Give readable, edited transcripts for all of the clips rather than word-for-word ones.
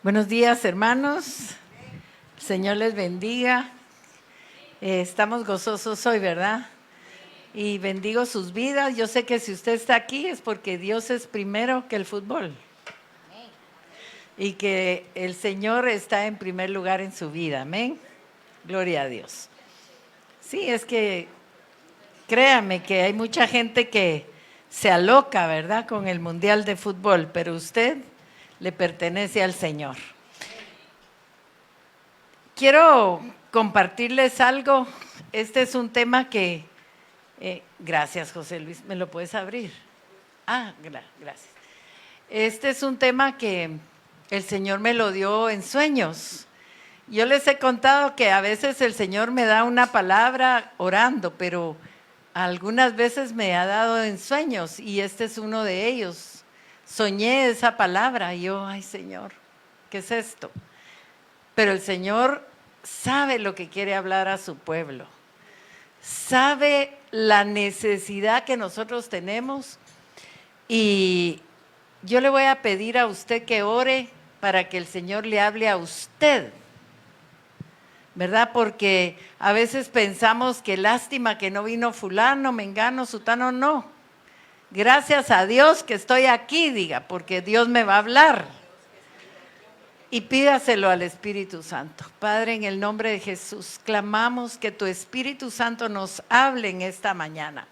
Buenos días, hermanos. El Señor les bendiga. Estamos gozosos hoy, ¿verdad? Y bendigo sus vidas. Yo sé que si usted está aquí es porque Dios es primero que el fútbol. Y que el Señor está en primer lugar en su vida. Amén. Gloria a Dios. Sí, es que créame que hay mucha gente que se aloca, ¿verdad? Con el Mundial de Fútbol, pero usted le pertenece al Señor. Quiero compartirles algo. Este es un tema que... gracias, José Luis. ¿Me lo puedes abrir? Gracias. Este es un tema que el Señor me lo dio en sueños. Yo les he contado que a veces el Señor me da una palabra orando, pero algunas veces me ha dado en sueños y este es uno de ellos. Soñé esa palabra y yo, ay Señor, ¿qué es esto? Pero el Señor sabe lo que quiere hablar a su pueblo. Sabe la necesidad que nosotros tenemos y yo le voy a pedir a usted que ore para que el Señor le hable a usted, ¿verdad? Porque a veces pensamos que lástima que no vino fulano, mengano, sutano, no. Gracias a Dios que estoy aquí, diga, porque Dios me va a hablar. Y pídaselo al Espíritu Santo. Padre, en el nombre de Jesús, clamamos que tu Espíritu Santo nos hable en esta mañana.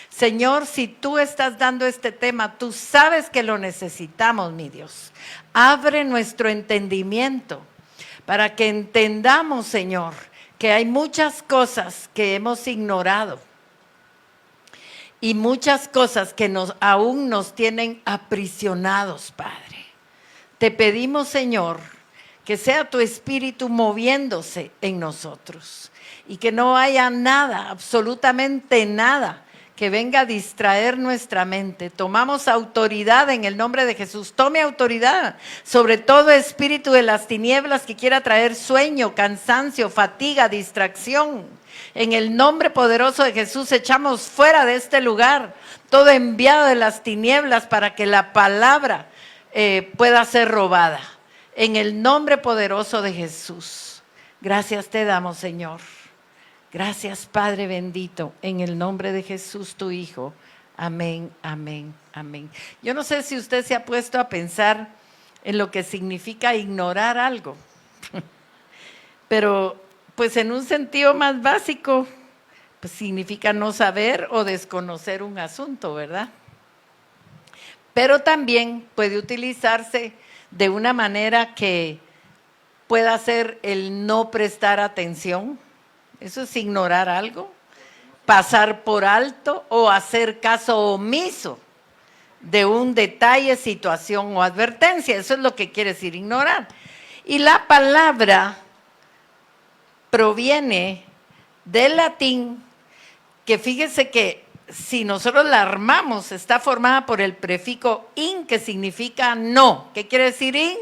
Señor, si tú estás dando este tema, tú sabes que lo necesitamos, mi Dios. Abre nuestro entendimiento para que entendamos, Señor, que hay muchas cosas que hemos ignorado y muchas cosas que aún nos tienen aprisionados, Padre. Te pedimos, Señor, que sea tu Espíritu moviéndose en nosotros y que no haya nada, absolutamente nada, que venga a distraer nuestra mente. Tomamos autoridad en el nombre de Jesús. Tome autoridad sobre todo espíritu de las tinieblas que quiera traer sueño, cansancio, fatiga, distracción. En el nombre poderoso de Jesús echamos fuera de este lugar todo enviado de las tinieblas para que la palabra pueda ser robada. En el nombre poderoso de Jesús. Gracias te damos, Señor. Gracias, Padre bendito, en el nombre de Jesús, tu Hijo. Amén, amén, amén. Yo no sé si usted se ha puesto a pensar en lo que significa ignorar algo. Pero, pues en un sentido más básico, pues significa no saber o desconocer un asunto, ¿verdad? Pero también puede utilizarse de una manera que pueda ser el no prestar atención. Eso es ignorar algo, pasar por alto o hacer caso omiso de un detalle, situación o advertencia. Eso es lo que quiere decir ignorar. Y la palabra proviene del latín, que fíjese que si nosotros la armamos, está formada por el prefijo in, que significa no. ¿Qué quiere decir in?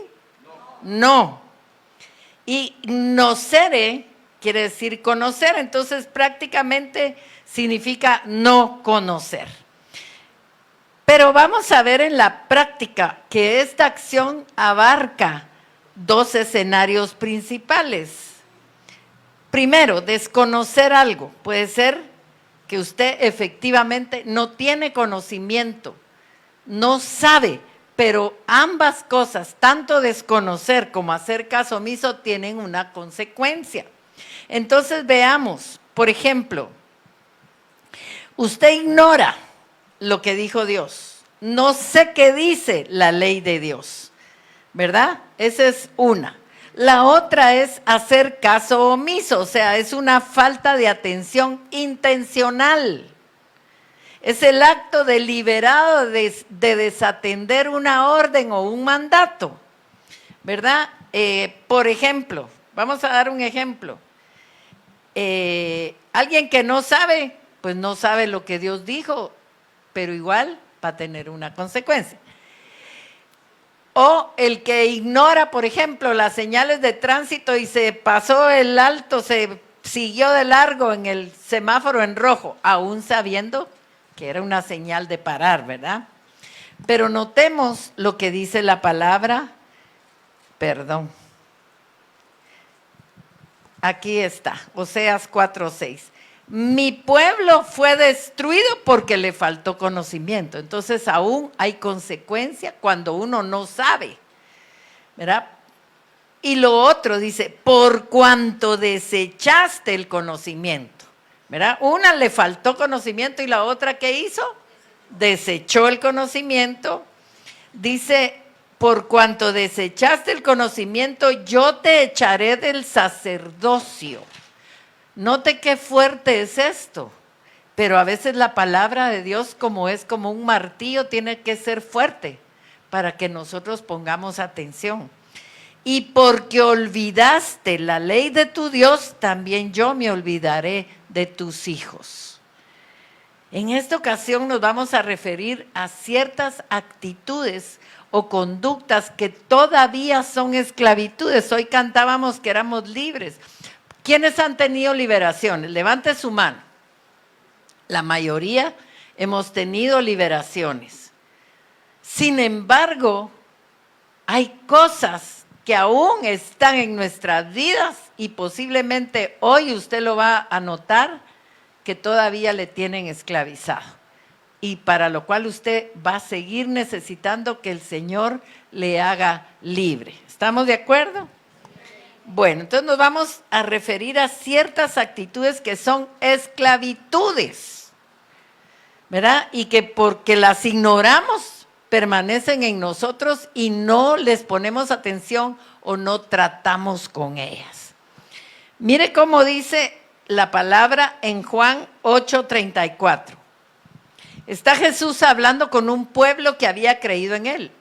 No. Y nocere quiere decir conocer, entonces prácticamente significa no conocer. Pero vamos a ver en la práctica que esta acción abarca dos escenarios principales. Primero, desconocer algo. Puede ser que usted efectivamente no tiene conocimiento, no sabe, pero ambas cosas, tanto desconocer como hacer caso omiso, tienen una consecuencia. Entonces veamos, por ejemplo, usted ignora lo que dijo Dios, no sé qué dice la ley de Dios, ¿verdad? Esa es una. La otra es hacer caso omiso, o sea, es una falta de atención intencional. Es el acto deliberado de desatender una orden o un mandato, ¿verdad? Por ejemplo, vamos a dar un ejemplo. Alguien que no sabe, pues no sabe lo que Dios dijo, pero igual va a tener una consecuencia. O el que ignora, por ejemplo, las señales de tránsito y se pasó el alto, se siguió de largo en el semáforo en rojo, aún sabiendo que era una señal de parar, ¿verdad? Pero notemos lo que dice la palabra Perdón. Aquí está, Oseas 4:6. Mi pueblo fue destruido porque le faltó conocimiento. Entonces aún hay consecuencia cuando uno no sabe, ¿verdad? Y lo otro dice, por cuanto desechaste el conocimiento, ¿verdad? Una le faltó conocimiento y la otra, ¿qué hizo? Desechó el conocimiento. Dice, por cuanto desechaste el conocimiento, yo te echaré del sacerdocio. Note qué fuerte es esto, pero a veces la palabra de Dios, como es como un martillo, tiene que ser fuerte para que nosotros pongamos atención. Y porque olvidaste la ley de tu Dios, también yo me olvidaré de tus hijos. En esta ocasión nos vamos a referir a ciertas actitudes o conductas que todavía son esclavitudes. Hoy cantábamos que éramos libres. ¿Quiénes han tenido liberaciones? Levante su mano. La mayoría hemos tenido liberaciones. Sin embargo, hay cosas que aún están en nuestras vidas y posiblemente hoy usted lo va a notar que todavía le tienen esclavizado. Y para lo cual usted va a seguir necesitando que el Señor le haga libre. ¿Estamos de acuerdo? Bueno, entonces nos vamos a referir a ciertas actitudes que son esclavitudes, ¿verdad? Y que porque las ignoramos, permanecen en nosotros y no les ponemos atención o no tratamos con ellas. Mire cómo dice la palabra en Juan 8:34. Está Jesús hablando con un pueblo que había creído en él.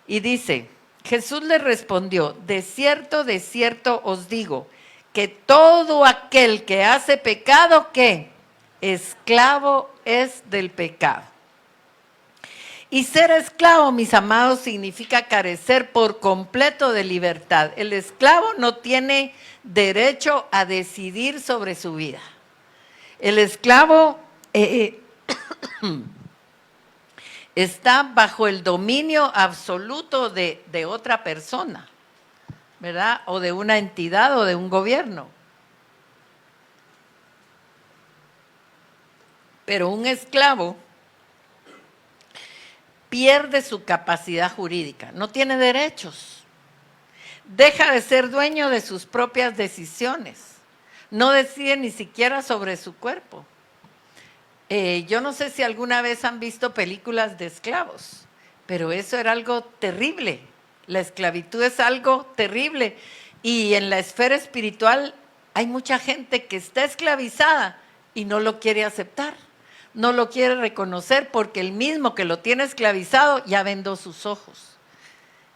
Y dice, Jesús le respondió, de cierto os digo, que todo aquel que hace pecado, ¿qué? Esclavo es del pecado. Y ser esclavo, mis amados, significa carecer por completo de libertad. El esclavo no tiene derecho a decidir sobre su vida. El esclavo está bajo el dominio absoluto de otra persona, ¿verdad? O de una entidad o de un gobierno. Pero un esclavo pierde su capacidad jurídica, no tiene derechos, deja de ser dueño de sus propias decisiones, no decide ni siquiera sobre su cuerpo. Yo no sé si alguna vez han visto películas de esclavos, pero eso era algo terrible, la esclavitud es algo terrible y en la esfera espiritual hay mucha gente que está esclavizada y no lo quiere aceptar. No lo quiere reconocer porque el mismo que lo tiene esclavizado ya vendó sus ojos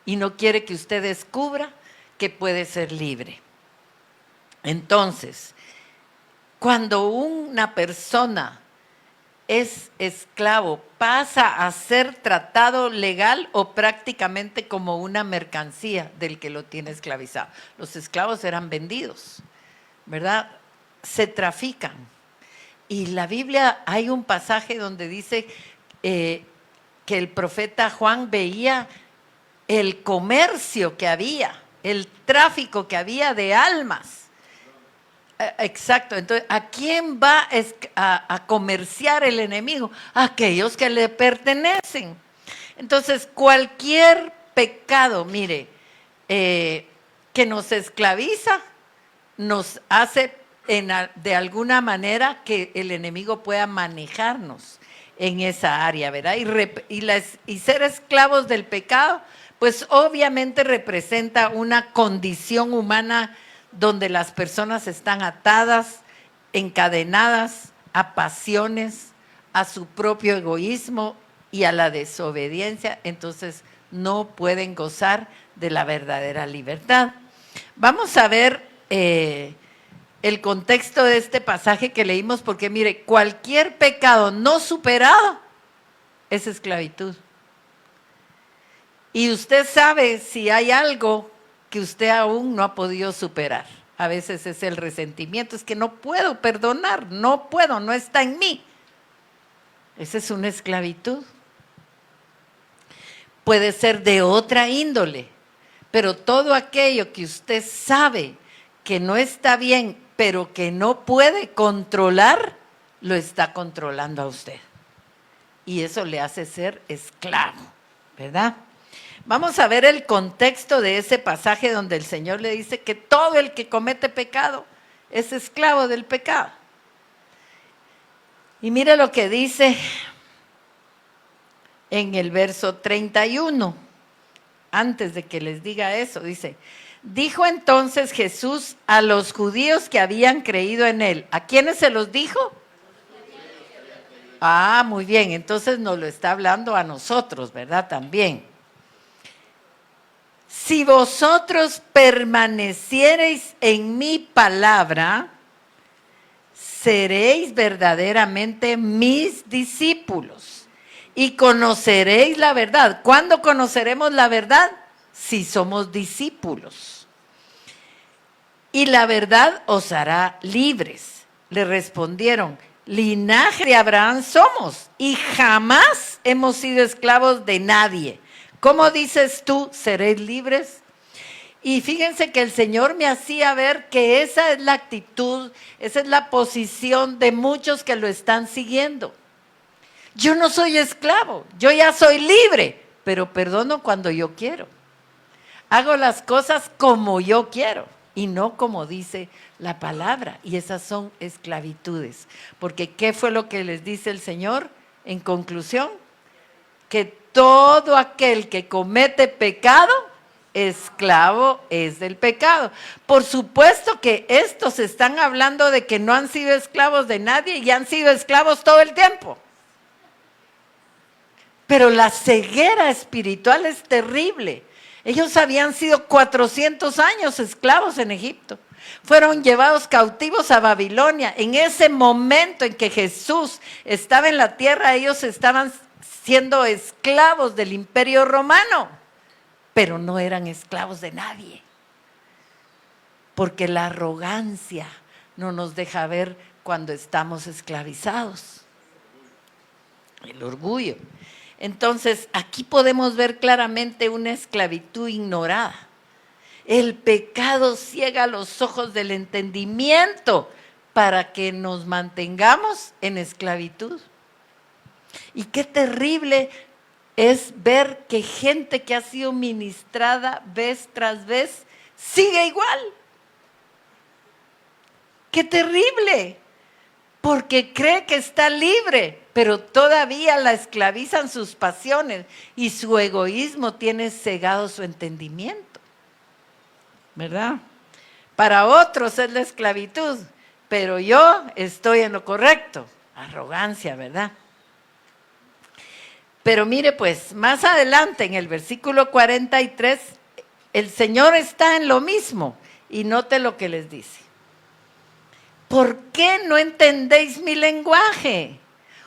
y no quiere que usted descubra que puede ser libre. Entonces, cuando una persona es esclavo, pasa a ser tratado legal o prácticamente como una mercancía del que lo tiene esclavizado. Los esclavos eran vendidos, ¿verdad? Se trafican. Y la Biblia hay un pasaje donde dice que el profeta Juan veía el comercio que había, el tráfico que había de almas. Exacto, entonces, ¿a quién va a comerciar el enemigo? A aquellos que le pertenecen. Entonces, cualquier pecado, mire, que nos esclaviza, nos hace de alguna manera que el enemigo pueda manejarnos en esa área, ¿verdad? Y ser esclavos del pecado, pues obviamente representa una condición humana donde las personas están atadas, encadenadas a pasiones, a su propio egoísmo y a la desobediencia, entonces no pueden gozar de la verdadera libertad. Vamos a ver el contexto de este pasaje que leímos, porque mire, cualquier pecado no superado es esclavitud. Y usted sabe si hay algo que usted aún no ha podido superar. A veces es el resentimiento, es que no puedo perdonar, no puedo, no está en mí. Esa es una esclavitud. Puede ser de otra índole, Pero todo aquello que usted sabe que no está bien, pero que no puede controlar, lo está controlando a usted. Y eso le hace ser esclavo, ¿verdad? Vamos a ver el contexto de ese pasaje donde el Señor le dice que todo el que comete pecado es esclavo del pecado. Y mire lo que dice en el verso 31, antes de que les diga eso, dice: dijo entonces Jesús a los judíos que habían creído en él. ¿A quiénes se los dijo? Ah, muy bien, entonces nos lo está hablando a nosotros, ¿verdad? También. Si vosotros permaneciereis en mi palabra, seréis verdaderamente mis discípulos y conoceréis la verdad. ¿Cuándo conoceremos la verdad? Si somos discípulos. Y la verdad os hará libres. Le respondieron: linaje de Abraham somos y jamás hemos sido esclavos de nadie. ¿Cómo dices tú, seréis libres? Y fíjense que el Señor me hacía ver que esa es la actitud, esa es la posición de muchos que lo están siguiendo. Yo no soy esclavo, yo ya soy libre, pero perdono cuando yo quiero. Hago las cosas como yo quiero y no como dice la palabra. Y esas son esclavitudes. Porque ¿qué fue lo que les dice el Señor en conclusión? Que todo aquel que comete pecado, esclavo es del pecado. Por supuesto que estos están hablando de que no han sido esclavos de nadie y han sido esclavos todo el tiempo. Pero la ceguera espiritual es terrible. Ellos habían sido 400 años esclavos en Egipto. Fueron llevados cautivos a Babilonia. En ese momento en que Jesús estaba en la tierra, ellos estaban siendo esclavos del Imperio Romano, pero no eran esclavos de nadie. Porque la arrogancia no nos deja ver cuando estamos esclavizados. El orgullo. Entonces, aquí podemos ver claramente una esclavitud ignorada. El pecado ciega los ojos del entendimiento para que nos mantengamos en esclavitud. Y qué terrible es ver que gente que ha sido ministrada vez tras vez sigue igual. ¡Qué terrible! Porque cree que está libre, pero todavía la esclavizan sus pasiones y su egoísmo tiene cegado su entendimiento, ¿verdad? Para otros es la esclavitud, pero yo estoy en lo correcto. Arrogancia, ¿verdad? Pero mire pues, más adelante en el versículo 43, el Señor está en lo mismo y note lo que les dice. ¿Por qué no entendéis mi lenguaje?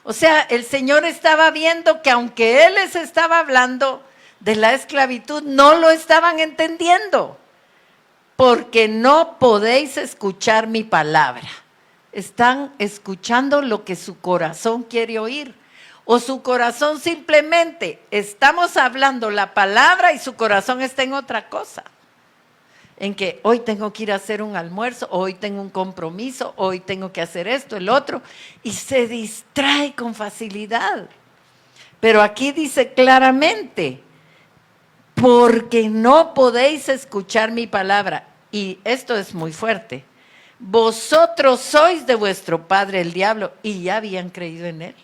O sea, el Señor estaba viendo que aunque Él les estaba hablando de la esclavitud, no lo estaban entendiendo. Porque no podéis escuchar mi palabra. Están escuchando lo que su corazón quiere oír. O su corazón simplemente, estamos hablando la palabra y su corazón está en otra cosa. En que hoy tengo que ir a hacer un almuerzo, hoy tengo un compromiso, hoy tengo que hacer esto, el otro, y se distrae con facilidad. Pero aquí dice claramente, porque no podéis escuchar mi palabra, y esto es muy fuerte, vosotros sois de vuestro padre el diablo, y ya habían creído en él.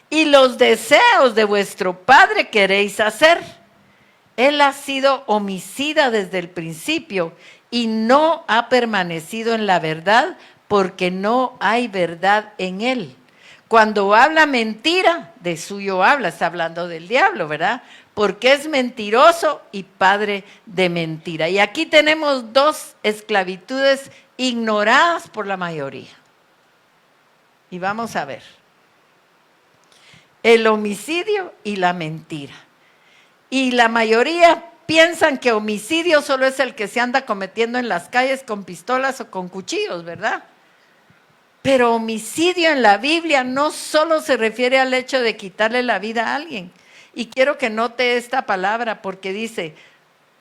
Y los deseos de vuestro padre queréis hacer. Él ha sido homicida desde el principio y no ha permanecido en la verdad porque no hay verdad en él. Cuando habla mentira, de suyo habla, está hablando del diablo, ¿verdad? Porque es mentiroso y padre de mentira. Y aquí tenemos dos esclavitudes ignoradas por la mayoría. Y vamos a ver. El homicidio y la mentira. Y la mayoría piensan que homicidio solo es el que se anda cometiendo en las calles con pistolas o con cuchillos, ¿verdad? Pero homicidio en la Biblia no solo se refiere al hecho de quitarle la vida a alguien. Y quiero que note esta palabra porque dice,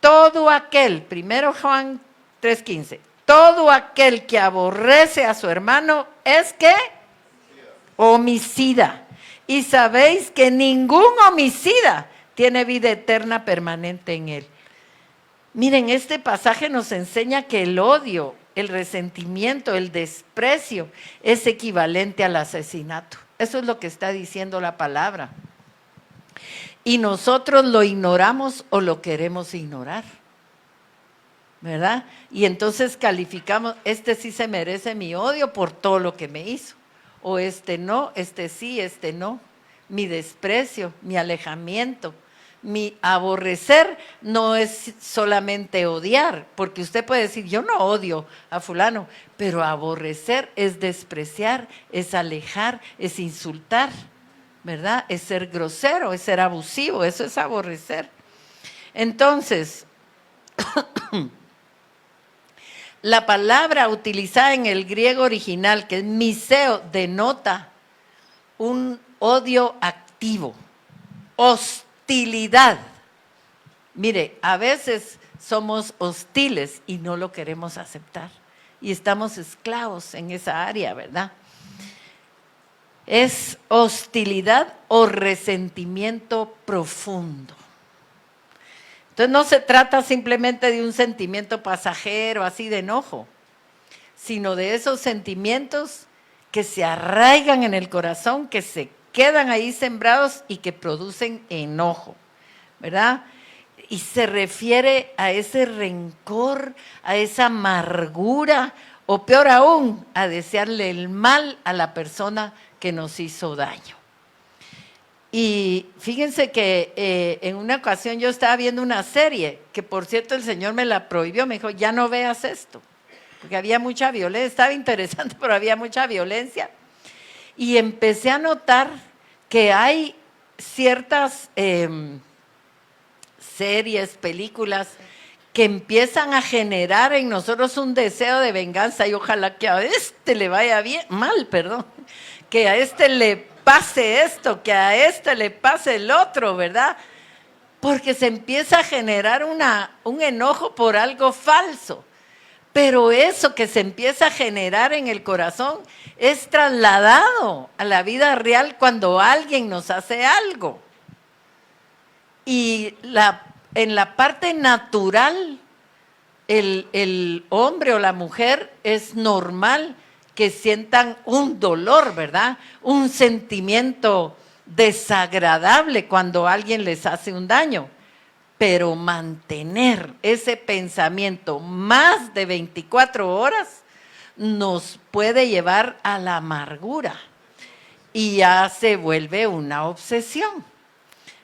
todo aquel, 1 Juan 3:15, todo aquel que aborrece a su hermano es ¿qué? Homicida. Y sabéis que ningún homicida tiene vida eterna permanente en él. Miren, este pasaje nos enseña que el odio, el resentimiento, el desprecio es equivalente al asesinato. Eso es lo que está diciendo la palabra. Y nosotros lo ignoramos o lo queremos ignorar, ¿verdad? Y entonces calificamos, este sí se merece mi odio por todo lo que me hizo. O este no, este sí, este no. Mi desprecio, mi alejamiento, mi aborrecer no es solamente odiar, porque usted puede decir, yo no odio a fulano, pero aborrecer es despreciar, es alejar, es insultar, ¿verdad? Es ser grosero, es ser abusivo, eso es aborrecer. Entonces, la palabra utilizada en el griego original, que es miseo, denota un odio activo, hostilidad. Mire, a veces somos hostiles y no lo queremos aceptar. Y estamos esclavos en esa área, ¿verdad? Es hostilidad o resentimiento profundo. Entonces no se trata simplemente de un sentimiento pasajero, así de enojo, sino de esos sentimientos que se arraigan en el corazón, que se quedan ahí sembrados y que producen enojo, ¿verdad? Y se refiere a ese rencor, a esa amargura, o peor aún, a desearle el mal a la persona que nos hizo daño. Y fíjense que en una ocasión yo estaba viendo una serie, que por cierto el Señor me la prohibió, me dijo, ya no veas esto, porque había mucha violencia, estaba interesante, pero había mucha violencia. Y empecé a notar que hay ciertas series, películas, que empiezan a generar en nosotros un deseo de venganza, y ojalá que a este le vaya mal, que a este le pase esto, que a este le pase el otro, ¿verdad? Porque se empieza a generar un enojo por algo falso. Pero eso que se empieza a generar en el corazón es trasladado a la vida real cuando alguien nos hace algo. Y en la parte natural, el hombre o la mujer es normal que sientan un dolor, ¿verdad? Un sentimiento desagradable cuando alguien les hace un daño. Pero mantener ese pensamiento más de 24 horas nos puede llevar a la amargura y ya se vuelve una obsesión,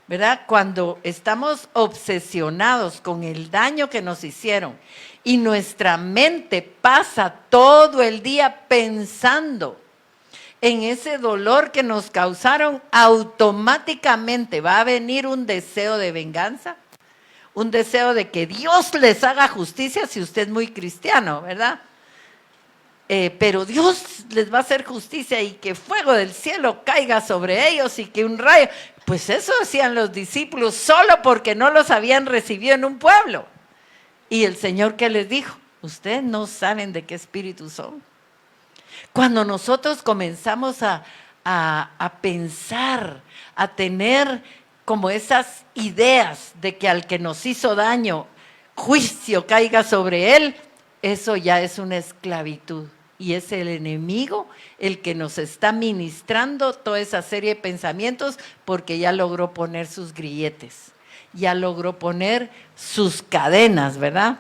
¿verdad? Cuando estamos obsesionados con el daño que nos hicieron y nuestra mente pasa todo el día pensando en ese dolor que nos causaron, automáticamente va a venir un deseo de venganza. Un deseo de que Dios les haga justicia si usted es muy cristiano, ¿verdad? Pero Dios les va a hacer justicia y que fuego del cielo caiga sobre ellos y que un rayo. Pues eso decían los discípulos solo porque no los habían recibido en un pueblo. Y el Señor, ¿qué les dijo? Ustedes no saben de qué espíritu son. Cuando nosotros comenzamos a pensar, a tener como esas ideas de que al que nos hizo daño, juicio caiga sobre él, eso ya es una esclavitud. Y es el enemigo el que nos está ministrando toda esa serie de pensamientos porque ya logró poner sus grilletes, ya logró poner sus cadenas, ¿verdad?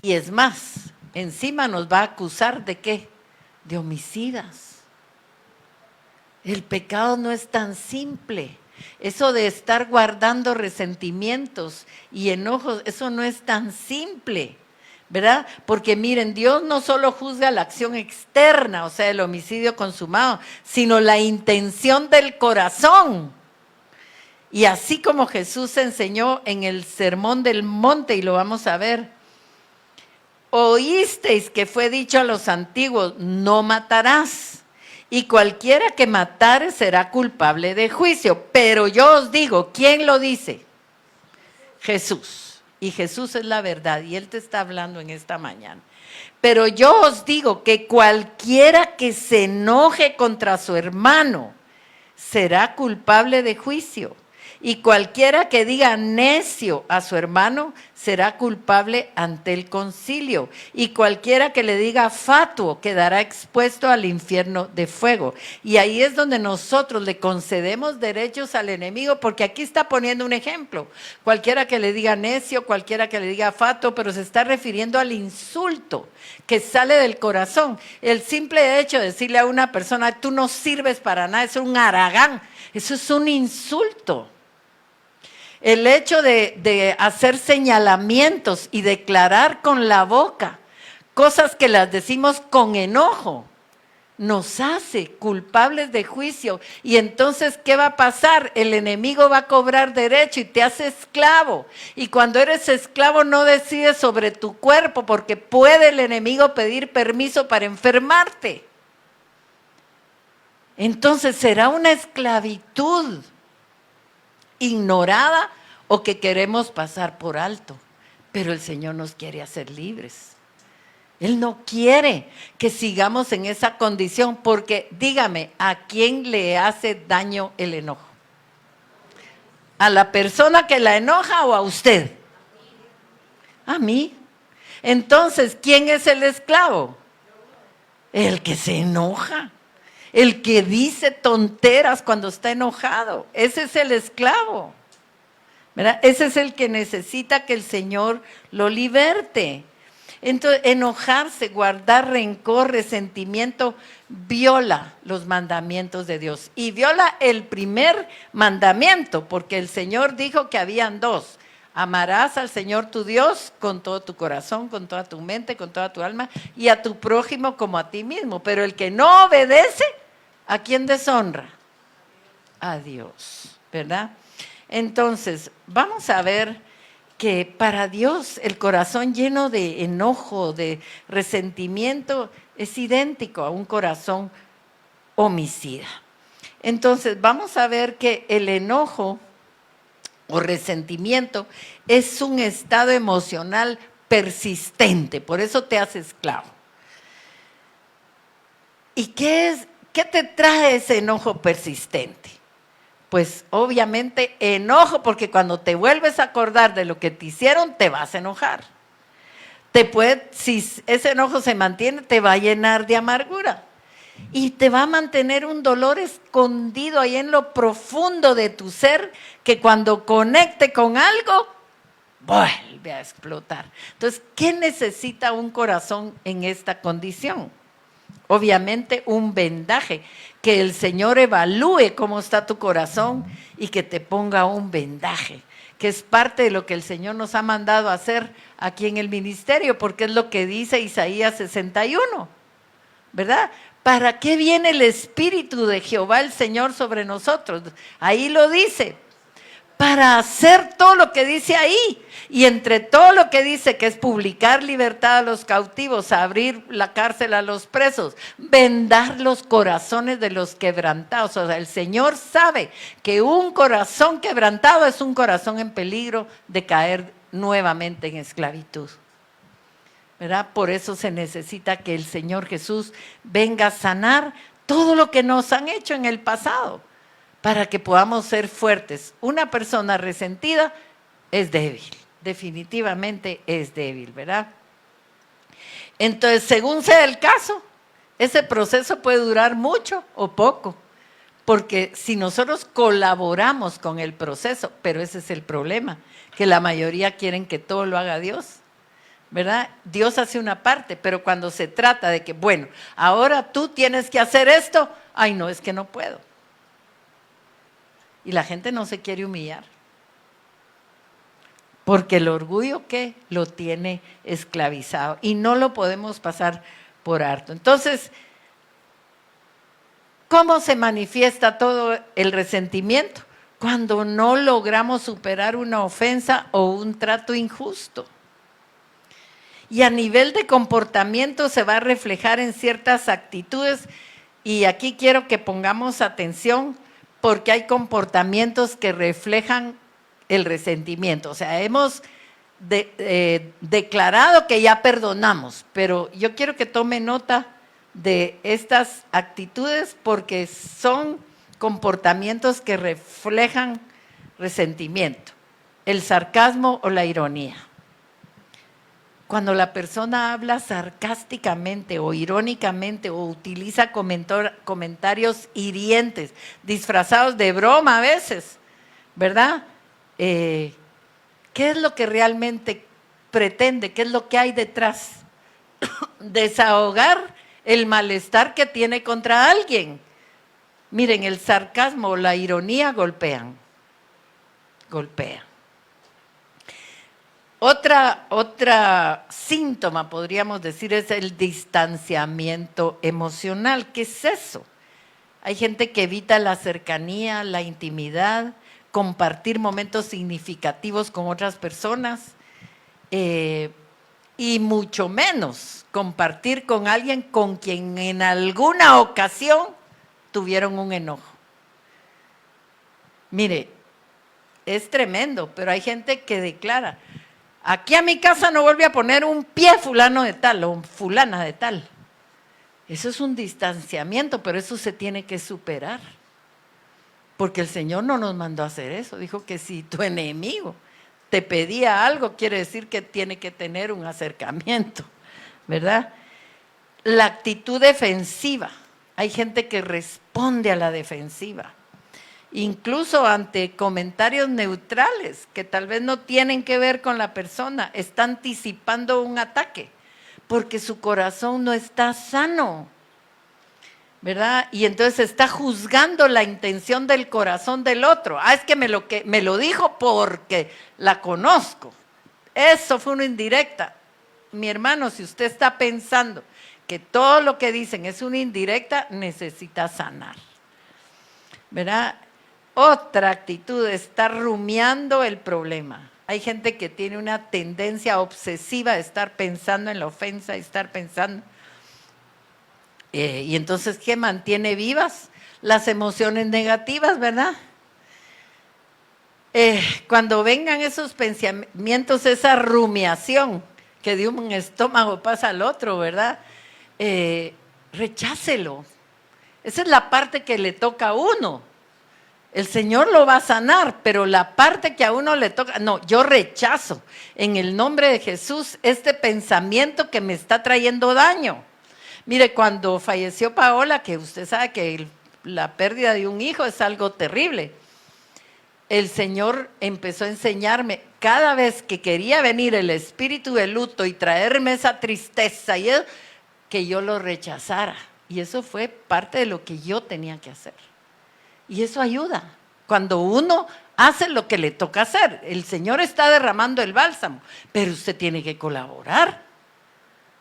Y es más, encima nos va a acusar ¿de qué? De homicidas. El pecado no es tan simple. Eso de estar guardando resentimientos y enojos, eso no es tan simple, ¿verdad? Porque miren, Dios no solo juzga la acción externa, o sea, el homicidio consumado, sino la intención del corazón. Y así como Jesús enseñó en el Sermón del Monte, y lo vamos a ver, oísteis que fue dicho a los antiguos, no matarás. y cualquiera que matare será culpable de juicio. Pero yo os digo, ¿quién lo dice? Jesús. Y Jesús es la verdad y Él te está hablando en esta mañana. Pero yo os digo que cualquiera que se enoje contra su hermano será culpable de juicio. Y cualquiera que diga necio a su hermano será culpable ante el concilio. Y cualquiera que le diga fatuo quedará expuesto al infierno de fuego. Y ahí es donde nosotros le concedemos derechos al enemigo, porque aquí está poniendo un ejemplo. Cualquiera que le diga necio, cualquiera que le diga fatuo, pero se está refiriendo al insulto que sale del corazón. El simple hecho de decirle a una persona, tú no sirves para nada, es un haragán, eso es un insulto. El hecho de hacer señalamientos y declarar con la boca cosas que las decimos con enojo, nos hace culpables de juicio. Y entonces, ¿qué va a pasar? El enemigo va a cobrar derecho y te hace esclavo. Y cuando eres esclavo no decides sobre tu cuerpo, porque puede el enemigo pedir permiso para enfermarte. Entonces será una esclavitud ignorada o que queremos pasar por alto, pero el Señor nos quiere hacer libres. Él no quiere que sigamos en esa condición, porque dígame, ¿a quién le hace daño el enojo? ¿A la persona que la enoja o a usted? A mí. Entonces, ¿quién es el esclavo? El que se enoja. El que dice tonteras cuando está enojado, ese es el esclavo, ¿verdad? Ese es el que necesita que el Señor lo liberte. Entonces, enojarse, guardar rencor, resentimiento, viola los mandamientos de Dios. Y viola el primer mandamiento, porque el Señor dijo que habían dos. Amarás al Señor tu Dios con todo tu corazón, con toda tu mente, con toda tu alma, y a tu prójimo como a ti mismo. Pero el que no obedece, ¿a quién deshonra? A Dios, ¿verdad? Entonces, vamos a ver que para Dios el corazón lleno de enojo, de resentimiento, es idéntico a un corazón homicida. Entonces, vamos a ver que el enojo o resentimiento es un estado emocional persistente, por eso te hace esclavo. ¿Y qué te trae ese enojo persistente? Pues obviamente enojo, porque cuando te vuelves a acordar de lo que te hicieron, te vas a enojar. Si ese enojo se mantiene, te va a llenar de amargura. Y te va a mantener un dolor escondido ahí en lo profundo de tu ser, que cuando conecte con algo, vuelve a explotar. Entonces, ¿qué necesita un corazón en esta condición? Obviamente un vendaje, que el Señor evalúe cómo está tu corazón y que te ponga un vendaje, que es parte de lo que el Señor nos ha mandado a hacer aquí en el ministerio, porque es lo que dice Isaías 61, ¿verdad? ¿Para qué viene el Espíritu de Jehová el Señor sobre nosotros? Ahí lo dice, para hacer todo lo que dice ahí. Y entre todo lo que dice, que es publicar libertad a los cautivos, abrir la cárcel a los presos, vendar los corazones de los quebrantados. O sea, el Señor sabe que un corazón quebrantado es un corazón en peligro de caer nuevamente en esclavitud, ¿verdad? Por eso se necesita que el Señor Jesús venga a sanar todo lo que nos han hecho en el pasado, para que podamos ser fuertes. Una persona resentida es débil, definitivamente es débil, ¿verdad? Entonces, según sea el caso, ese proceso puede durar mucho o poco, porque si nosotros colaboramos con el proceso, pero ese es el problema, que la mayoría quieren que todo lo haga Dios, ¿verdad? Dios hace una parte, pero cuando se trata de que, bueno, ahora tú tienes que hacer esto, ay no, es que no puedo. Y la gente no se quiere humillar, porque el orgullo que lo tiene esclavizado y no lo podemos pasar por alto. Entonces, ¿cómo se manifiesta todo el resentimiento? Cuando no logramos superar una ofensa o un trato injusto. Y a nivel de comportamiento se va a reflejar en ciertas actitudes Y aquí quiero que pongamos atención porque hay comportamientos que reflejan el resentimiento. O sea, hemos declarado que ya perdonamos, pero yo quiero que tome nota de estas actitudes porque son comportamientos que reflejan resentimiento. El sarcasmo o la ironía. Cuando la persona habla sarcásticamente o irónicamente o utiliza comentarios hirientes, disfrazados de broma a veces, ¿verdad? ¿Qué es lo que realmente pretende? ¿Qué es lo que hay detrás? Desahogar el malestar que tiene contra alguien. Miren, el sarcasmo o la ironía golpean. Otra síntoma, podríamos decir, es el distanciamiento emocional. ¿Qué es eso? Hay gente que evita la cercanía, la intimidad, compartir momentos significativos con otras personas y mucho menos compartir con alguien con quien en alguna ocasión tuvieron un enojo. Mire, es tremendo, pero hay gente que declara, aquí a mi casa no vuelve a poner un pie fulano de tal o fulana de tal. Eso es un distanciamiento, pero eso se tiene que superar. Porque el Señor no nos mandó a hacer eso. Dijo que si tu enemigo te pedía algo, quiere decir que tiene que tener un acercamiento, ¿verdad? La actitud defensiva. Hay gente que responde a la defensiva. Incluso ante comentarios neutrales que tal vez no tienen que ver con la persona, está anticipando un ataque, porque su corazón no está sano, ¿verdad? Y entonces está juzgando la intención del corazón del otro. Ah, es que me lo dijo porque la conozco. Eso fue una indirecta. Mi hermano, si usted está pensando que todo lo que dicen es una indirecta, necesita sanar, ¿verdad? Otra actitud, estar rumiando el problema. Hay gente que tiene una tendencia obsesiva de estar pensando en la ofensa, estar pensando. Y entonces, ¿qué mantiene vivas? Las emociones negativas, ¿verdad? Cuando vengan esos pensamientos, esa rumiación que de un estómago pasa al otro, ¿verdad? Rechácelo. Esa es la parte que le toca a uno. El Señor lo va a sanar, pero la parte que a uno le toca, no, yo rechazo en el nombre de Jesús este pensamiento que me está trayendo daño. Mire, cuando falleció Paola, que usted sabe que la pérdida de un hijo es algo terrible, el Señor empezó a enseñarme, cada vez que quería venir el espíritu de luto y traerme esa tristeza, que yo lo rechazara. Y eso fue parte de lo que yo tenía que hacer. Y eso ayuda. Cuando uno hace lo que le toca hacer, el Señor está derramando el bálsamo, pero usted tiene que colaborar,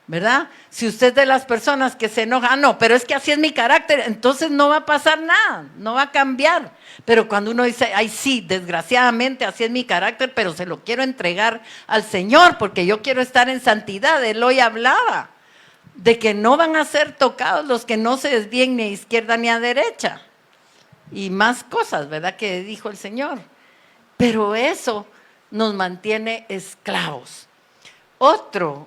¿verdad? Si usted es de las personas que se enojan, no, pero es que así es mi carácter, entonces no va a pasar nada, no va a cambiar. Pero cuando uno dice, ay sí, desgraciadamente así es mi carácter, pero se lo quiero entregar al Señor porque yo quiero estar en santidad. Él hoy hablaba de que no van a ser tocados los que no se desvíen ni a izquierda ni a derecha. Y más cosas, ¿verdad? Que dijo el Señor. Pero eso nos mantiene esclavos. Otro,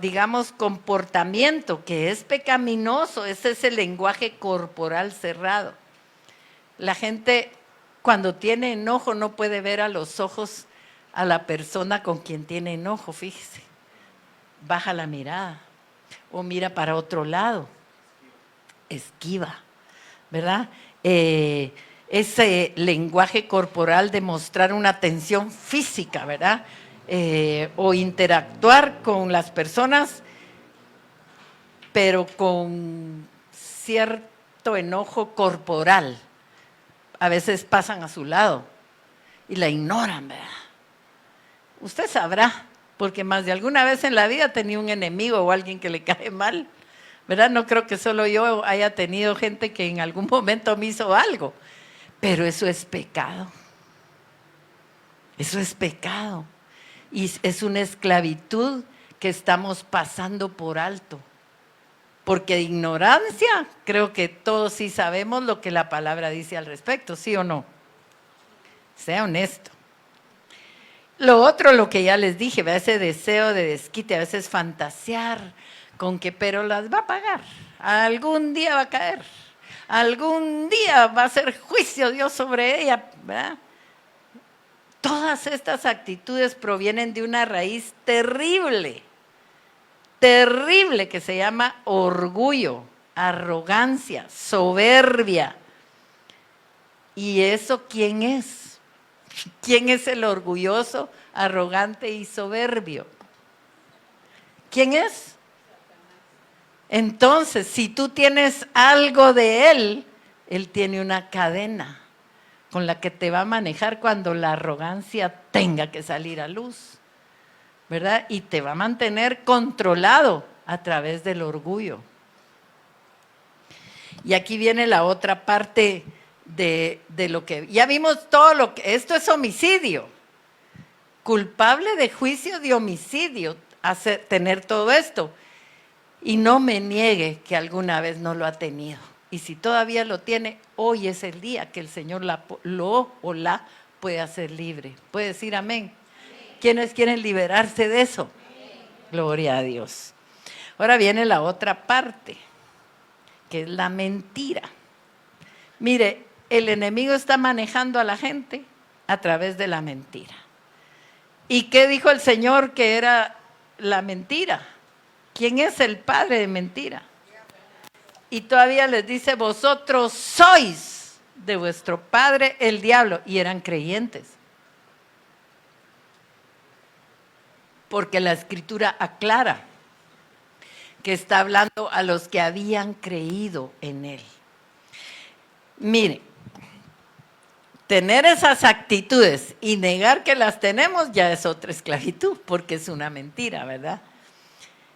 digamos, comportamiento que es pecaminoso es ese lenguaje corporal cerrado. La gente cuando tiene enojo no puede ver a los ojos a la persona con quien tiene enojo, fíjese. Baja la mirada o mira para otro lado, esquiva, ¿verdad? Ese lenguaje corporal de mostrar una tensión física, ¿verdad? O interactuar con las personas, pero con cierto enojo corporal. A veces pasan a su lado y la ignoran, ¿verdad? Usted sabrá, porque más de alguna vez en la vida tenía un enemigo o alguien que le cae mal, ¿verdad? No creo que solo yo haya tenido gente que en algún momento me hizo algo, pero eso es pecado. Eso es pecado. Y es una esclavitud que estamos pasando por alto. Porque de ignorancia, creo que todos sí sabemos lo que la palabra dice al respecto, ¿sí o no? Sea honesto. Lo otro, lo que ya les dije, ese deseo de desquite, a veces fantasear con que, pero las va a pagar, algún día va a caer, algún día va a ser juicio Dios sobre ella, ¿verdad? Todas estas actitudes provienen de una raíz terrible, terrible, que se llama orgullo, arrogancia, soberbia. ¿Y eso quién es? ¿Quién es el orgulloso, arrogante y soberbio? ¿Quién es? Entonces, si tú tienes algo de él, él tiene una cadena con la que te va a manejar cuando la arrogancia tenga que salir a luz, ¿verdad? Y te va a mantener controlado a través del orgullo. Y aquí viene la otra parte de lo que ya vimos, todo lo que esto es homicidio, culpable de juicio de homicidio, tener todo esto. Y no me niegue que alguna vez no lo ha tenido. Y si todavía lo tiene, hoy es el día que el Señor lo o la puede hacer libre. ¿Puede decir amén? ¿Quiénes quieren liberarse de eso? Gloria a Dios. Ahora viene la otra parte, que es la mentira. Mire, el enemigo está manejando a la gente a través de la mentira. ¿Y qué dijo el Señor que era la mentira? ¿Quién es el padre de mentira? Y todavía les dice, vosotros sois de vuestro padre el diablo. Y eran creyentes. Porque la escritura aclara que está hablando a los que habían creído en él. Mire, tener esas actitudes y negar que las tenemos ya es otra esclavitud, porque es una mentira, ¿verdad?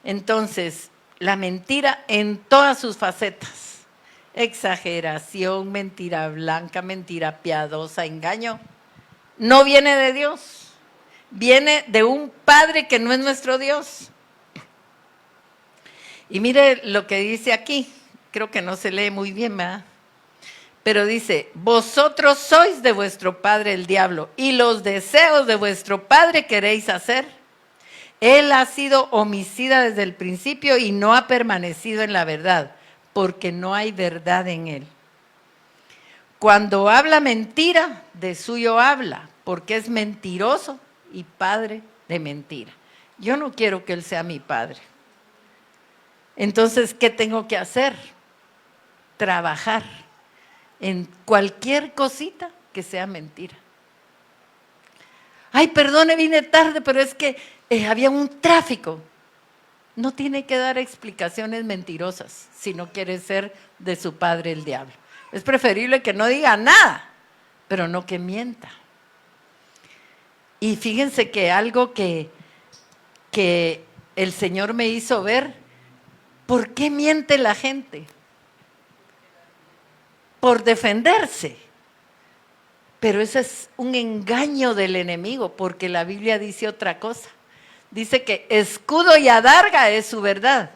Entonces, la mentira en todas sus facetas, exageración, mentira blanca, mentira piadosa, engaño, no viene de Dios, viene de un Padre que no es nuestro Dios. Y mire lo que dice aquí, creo que no se lee muy bien, ¿verdad? Pero dice, vosotros sois de vuestro padre el diablo, y los deseos de vuestro padre queréis hacer. Él ha sido homicida desde el principio y no ha permanecido en la verdad, porque no hay verdad en él. Cuando habla mentira, de suyo habla, porque es mentiroso y padre de mentira. Yo no quiero que él sea mi padre. Entonces, ¿qué tengo que hacer? Trabajar en cualquier cosita que sea mentira. Ay, perdone, vine tarde, pero es que había un tráfico. No tiene que dar explicaciones mentirosas si no quiere ser de su padre el diablo. Es preferible que no diga nada, pero no que mienta. Y fíjense que algo que el Señor me hizo ver, ¿por qué miente la gente? Por defenderse. Pero ese es un engaño del enemigo, porque la Biblia dice otra cosa. Dice que escudo y adarga es su verdad,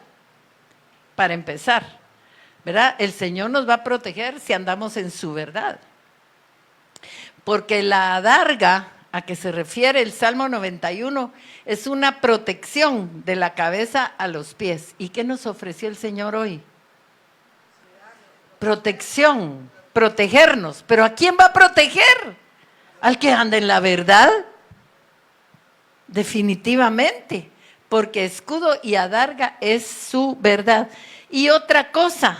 para empezar, ¿verdad? El Señor nos va a proteger si andamos en su verdad. Porque la adarga, a que se refiere el Salmo 91, es una protección de la cabeza a los pies. ¿Y qué nos ofreció el Señor hoy? Protección, protegernos. ¿Pero a quién va a proteger? ¿Al que anda en la verdad? Definitivamente, porque escudo y adarga es su verdad. Y otra cosa,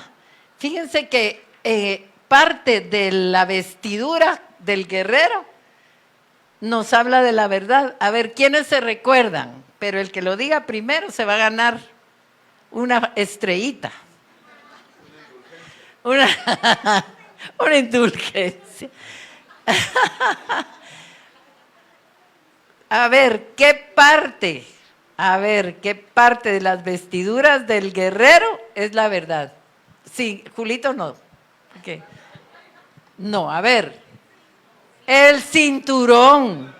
fíjense que parte de la vestidura del guerrero nos habla de la verdad. A ver, ¿quiénes se recuerdan? Pero el que lo diga primero se va a ganar una estrellita. Una indulgencia. A ver, ¿qué parte de las vestiduras del guerrero es la verdad? Sí, Julito no. Okay. No, a ver, el cinturón.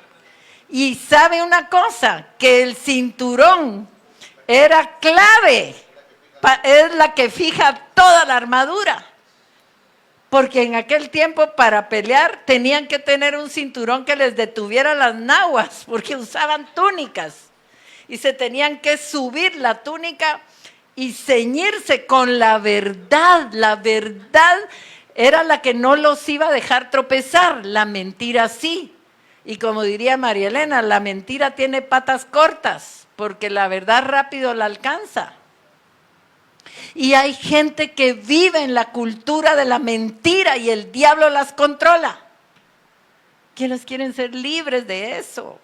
Y sabe una cosa, que el cinturón era clave es la que fija toda la armadura. Porque en aquel tiempo para pelear tenían que tener un cinturón que les detuviera las naguas, porque usaban túnicas. Y se tenían que subir la túnica y ceñirse con la verdad. La verdad era la que no los iba a dejar tropezar, la mentira sí. Y como diría María Elena, la mentira tiene patas cortas, porque la verdad rápido la alcanza. Y hay gente que vive en la cultura de la mentira y el diablo las controla. ¿Quiénes quieren ser libres de eso?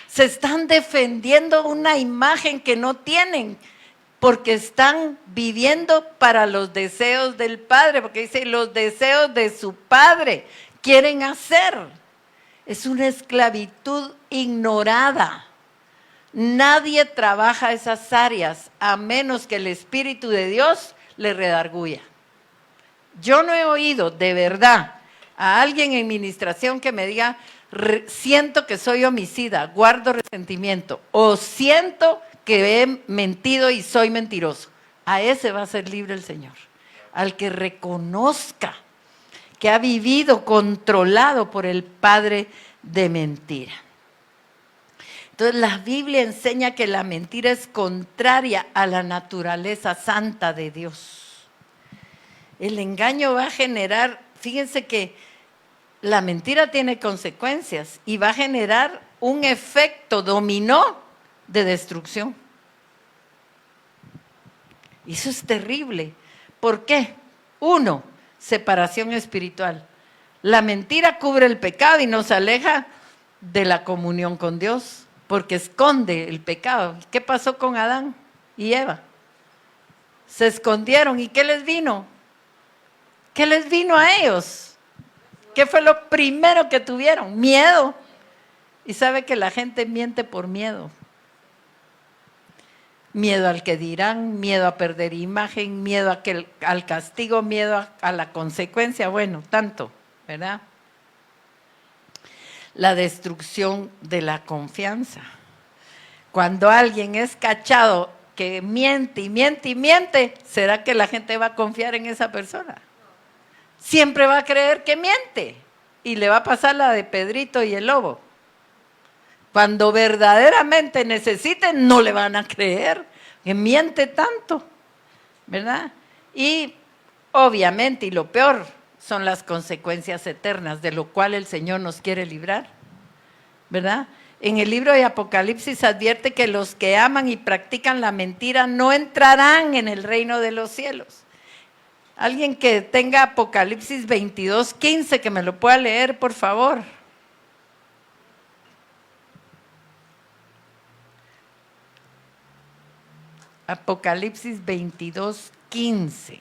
Se están defendiendo una imagen que no tienen, porque están viviendo para los deseos del Padre, porque dice los deseos de su Padre quieren hacer. Es una esclavitud ignorada. Nadie trabaja esas áreas a menos que el Espíritu de Dios le redarguya. Yo no he oído de verdad a alguien en administración que me diga, siento que soy homicida, guardo resentimiento, o siento que he mentido y soy mentiroso. A ese va a ser libre el Señor. Al que reconozca que ha vivido controlado por el padre de mentira. Entonces la Biblia enseña que la mentira es contraria a la naturaleza santa de Dios. El engaño va a generar, fíjense que la mentira tiene consecuencias y va a generar un efecto dominó de destrucción. Y eso es terrible. ¿Por qué? 1, separación espiritual. La mentira cubre el pecado y nos aleja de la comunión con Dios, porque esconde el pecado. ¿Qué pasó con Adán y Eva? Se escondieron. ¿Y qué les vino? ¿Qué les vino a ellos? ¿Qué fue lo primero que tuvieron? Miedo. Y sabe que la gente miente por miedo. Miedo al que dirán, miedo a perder imagen, miedo al castigo, miedo a la consecuencia. Bueno, tanto, ¿verdad? La destrucción de la confianza. Cuando alguien es cachado que miente y miente y miente, ¿será que la gente va a confiar en esa persona? Siempre va a creer que miente y le va a pasar la de Pedrito y el lobo. Cuando verdaderamente necesiten, no le van a creer que miente tanto, ¿verdad? Y obviamente, y lo peor, son las consecuencias eternas, de lo cual el Señor nos quiere librar, ¿verdad? En el libro de Apocalipsis advierte que los que aman y practican la mentira no entrarán en el reino de los cielos. Alguien que tenga Apocalipsis 22:15, que me lo pueda leer, por favor. Apocalipsis 22:15.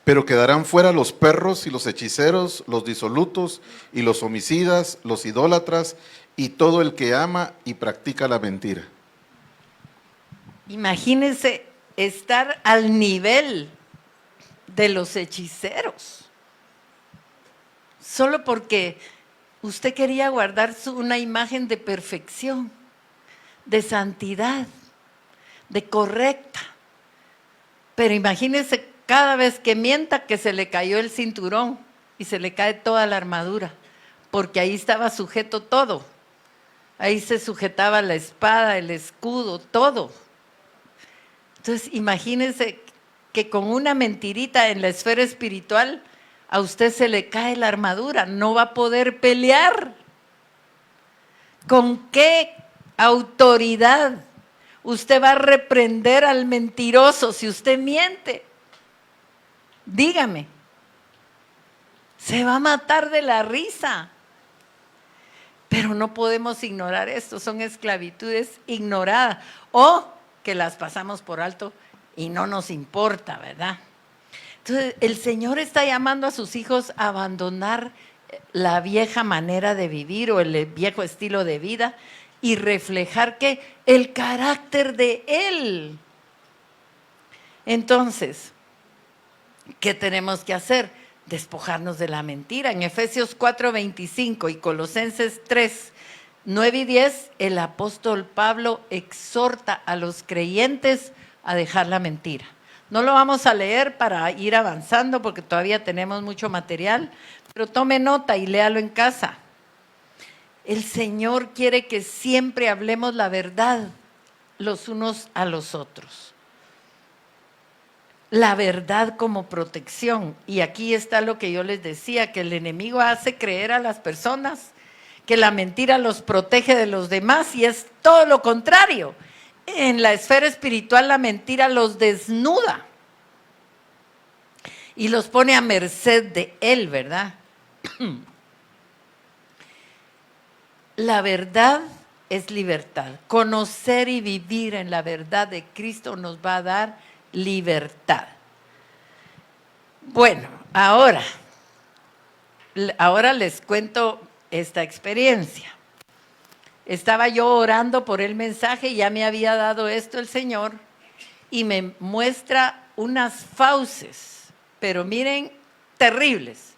Pero quedarán fuera los perros y los hechiceros, los disolutos y los homicidas, los idólatras y todo el que ama y practica la mentira. Imagínense estar al nivel de los hechiceros. Solo porque usted quería guardar una imagen de perfección, de santidad, de correcta. Pero imagínense cada vez que mienta que se le cayó el cinturón y se le cae toda la armadura, porque ahí estaba sujeto todo. Ahí se sujetaba la espada, el escudo, todo. Entonces imagínense que con una mentirita en la esfera espiritual a usted se le cae la armadura, no va a poder pelear. ¿Con qué autoridad usted va a reprender al mentiroso si usted miente? Dígame. Se va a matar de la risa. Pero no podemos ignorar esto, son esclavitudes ignoradas o que las pasamos por alto y no nos importa, ¿verdad? Entonces, el Señor está llamando a sus hijos a abandonar la vieja manera de vivir o el viejo estilo de vida y reflejar que el carácter de Él. Entonces, ¿qué tenemos que hacer? Despojarnos de la mentira. En Efesios 4:25 y Colosenses 3, 9 y 10, el apóstol Pablo exhorta a los creyentes a dejar la mentira. No lo vamos a leer para ir avanzando porque todavía tenemos mucho material, pero tome nota y léalo en casa. El Señor quiere que siempre hablemos la verdad los unos a los otros. La verdad como protección. Y aquí está lo que yo les decía, que el enemigo hace creer a las personas que la mentira los protege de los demás y es todo lo contrario. En la esfera espiritual la mentira los desnuda y los pone a merced de él, ¿verdad? La verdad es libertad. Conocer y vivir en la verdad de Cristo nos va a dar libertad. Bueno, ahora les cuento esta experiencia. Estaba yo orando por el mensaje y ya me había dado esto el Señor y me muestra unas fauces, pero miren, terribles.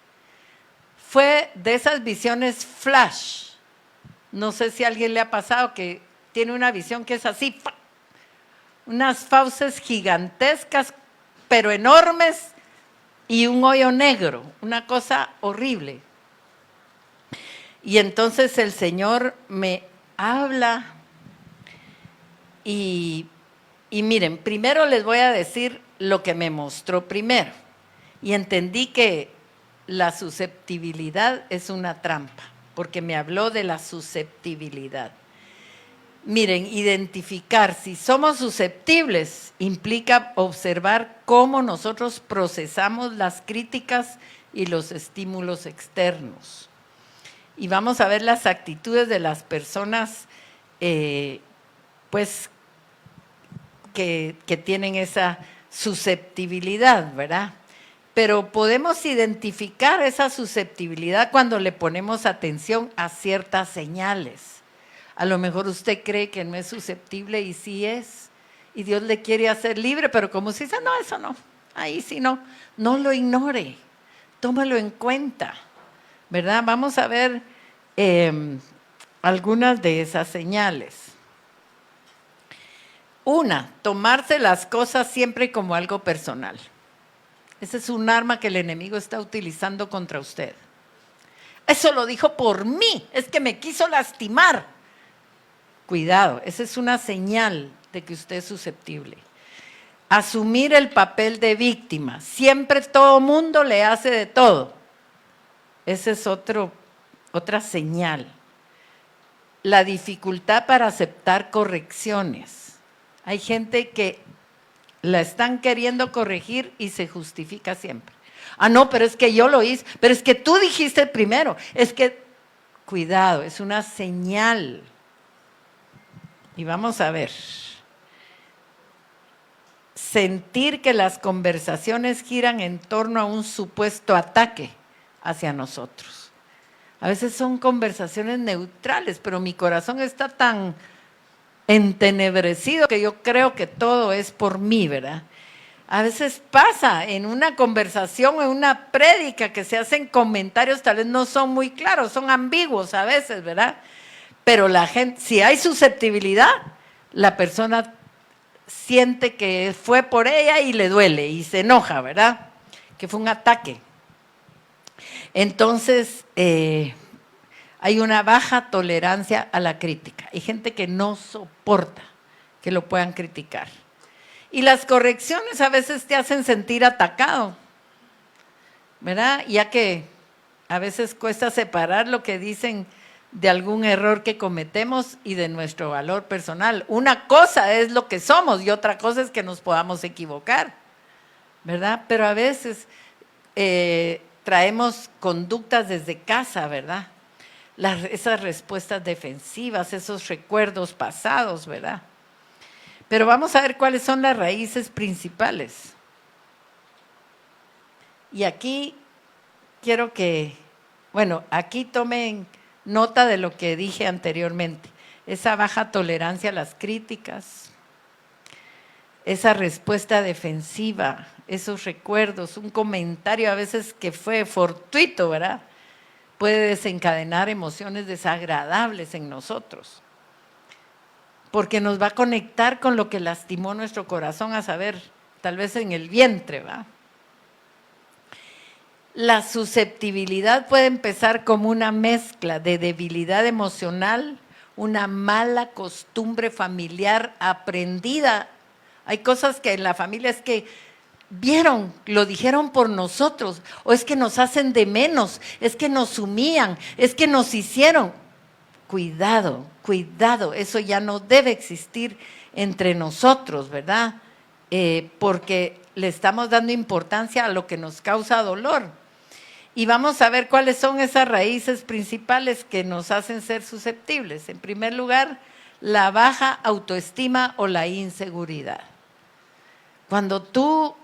Fue de esas visiones flash. No sé si a alguien le ha pasado que tiene una visión que es así, unas fauces gigantescas, pero enormes, y un hoyo negro, una cosa horrible. Y entonces el Señor me habla y miren, primero les voy a decir lo que me mostró primero. Y entendí que la susceptibilidad es una trampa, porque me habló de la susceptibilidad. Miren, identificar si somos susceptibles implica observar cómo nosotros procesamos las críticas y los estímulos externos. Y vamos a ver las actitudes de las personas pues que tienen esa susceptibilidad, ¿verdad? Pero podemos identificar esa susceptibilidad cuando le ponemos atención a ciertas señales. A lo mejor usted cree que no es susceptible y sí es, y Dios le quiere hacer libre, pero como si dice, no, eso no, ahí sí no, no lo ignore, tómalo en cuenta, ¿verdad? Vamos a ver algunas de esas señales. Una, tomarse las cosas siempre como algo personal. Ese es un arma que el enemigo está utilizando contra usted. Eso lo dijo por mí, es que me quiso lastimar. Cuidado, esa es una señal de que usted es susceptible. Asumir el papel de víctima. Siempre todo mundo le hace de todo. Esa es otra señal. La dificultad para aceptar correcciones. Hay gente que la están queriendo corregir y se justifica siempre. Ah, no, pero es que yo lo hice, pero es que tú dijiste primero. Es que, cuidado, es una señal. Y vamos a ver. Sentir que las conversaciones giran en torno a un supuesto ataque hacia nosotros. A veces son conversaciones neutrales, pero mi corazón está tan entenebrecido que yo creo que todo es por mí, ¿verdad? A veces pasa en una conversación o en una prédica que se hacen comentarios, tal vez no son muy claros, son ambiguos a veces, ¿verdad? Pero la gente, si hay susceptibilidad, la persona siente que fue por ella y le duele y se enoja, ¿verdad? Que fue un ataque. Entonces, hay una baja tolerancia a la crítica. Hay gente que no soporta que lo puedan criticar. Y las correcciones a veces te hacen sentir atacado, ¿verdad? Ya que a veces cuesta separar lo que dicen de algún error que cometemos y de nuestro valor personal. Una cosa es lo que somos y otra cosa es que nos podamos equivocar, ¿verdad? Pero a veces traemos conductas desde casa, ¿verdad? Esas respuestas defensivas, esos recuerdos pasados, ¿verdad? Pero vamos a ver cuáles son las raíces principales. Y aquí quiero que, aquí tomen nota de lo que dije anteriormente. Esa baja tolerancia a las críticas, esa respuesta defensiva, esos recuerdos, un comentario a veces que fue fortuito, ¿verdad? puede desencadenar emociones desagradables en nosotros, porque nos va a conectar con lo que lastimó nuestro corazón, a saber, tal vez en el vientre, ¿va? La susceptibilidad puede empezar como una mezcla de debilidad emocional, una mala costumbre familiar aprendida. Hay cosas que en la familia es que vieron, lo dijeron por nosotros, o es que nos hacen de menos, es que nos humillan, es que nos hicieron. Cuidado, cuidado, eso ya no debe existir entre nosotros, ¿verdad? Porque le estamos dando importancia a lo que nos causa dolor. Y vamos a ver cuáles son esas raíces principales que nos hacen ser susceptibles. En primer lugar, la baja autoestima o la inseguridad. Cuando tú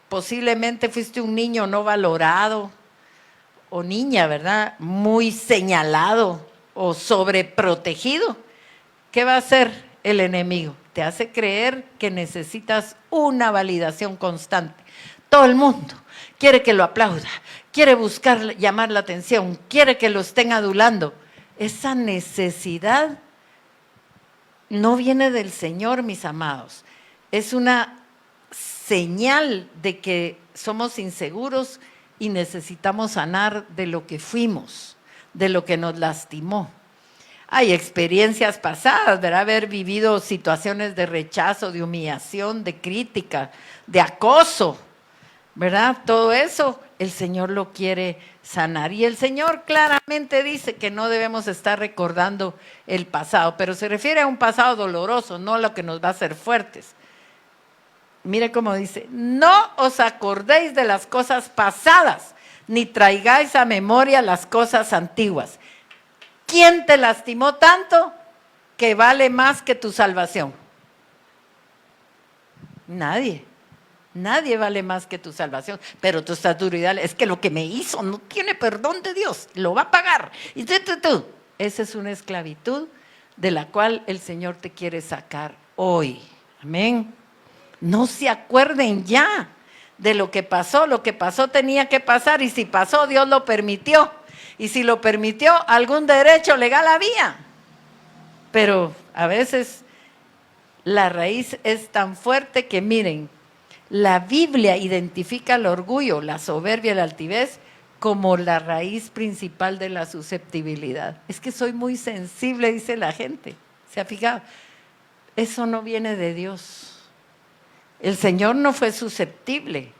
posiblemente fuiste un niño no valorado, o niña, ¿verdad? Muy señalado o sobreprotegido, ¿qué va a hacer el enemigo? Te hace creer que necesitas una validación constante. Todo el mundo quiere que lo aplauda, quiere buscar llamar la atención, quiere que lo estén adulando. Esa necesidad no viene del Señor, mis amados. Es una señal de que somos inseguros y necesitamos sanar de lo que fuimos, de lo que nos lastimó. Hay experiencias pasadas, ¿verdad? Haber vivido situaciones de rechazo, de humillación, de crítica, de acoso, ¿verdad? Todo eso el Señor lo quiere sanar. Y el Señor claramente dice que no debemos estar recordando el pasado, pero se refiere a un pasado doloroso, no a lo que nos va a hacer fuertes. Mire cómo dice, no os acordéis de las cosas pasadas, ni traigáis a memoria las cosas antiguas. ¿Quién te lastimó tanto que vale más que tu salvación? Nadie. Nadie vale más que tu salvación, pero tú estás duro y dale, es que lo que me hizo no tiene perdón de Dios, lo va a pagar. Y tú. Esa es una esclavitud de la cual el Señor te quiere sacar hoy. Amén. No se acuerden ya de lo que pasó tenía que pasar, y si pasó, Dios lo permitió. Y si lo permitió, algún derecho legal había. Pero a veces la raíz es tan fuerte que miren, la Biblia identifica el orgullo, la soberbia y la altivez como la raíz principal de la susceptibilidad. Es que soy muy sensible, dice la gente. ¿Se ha fijado? Eso no viene de Dios. El Señor no fue susceptible.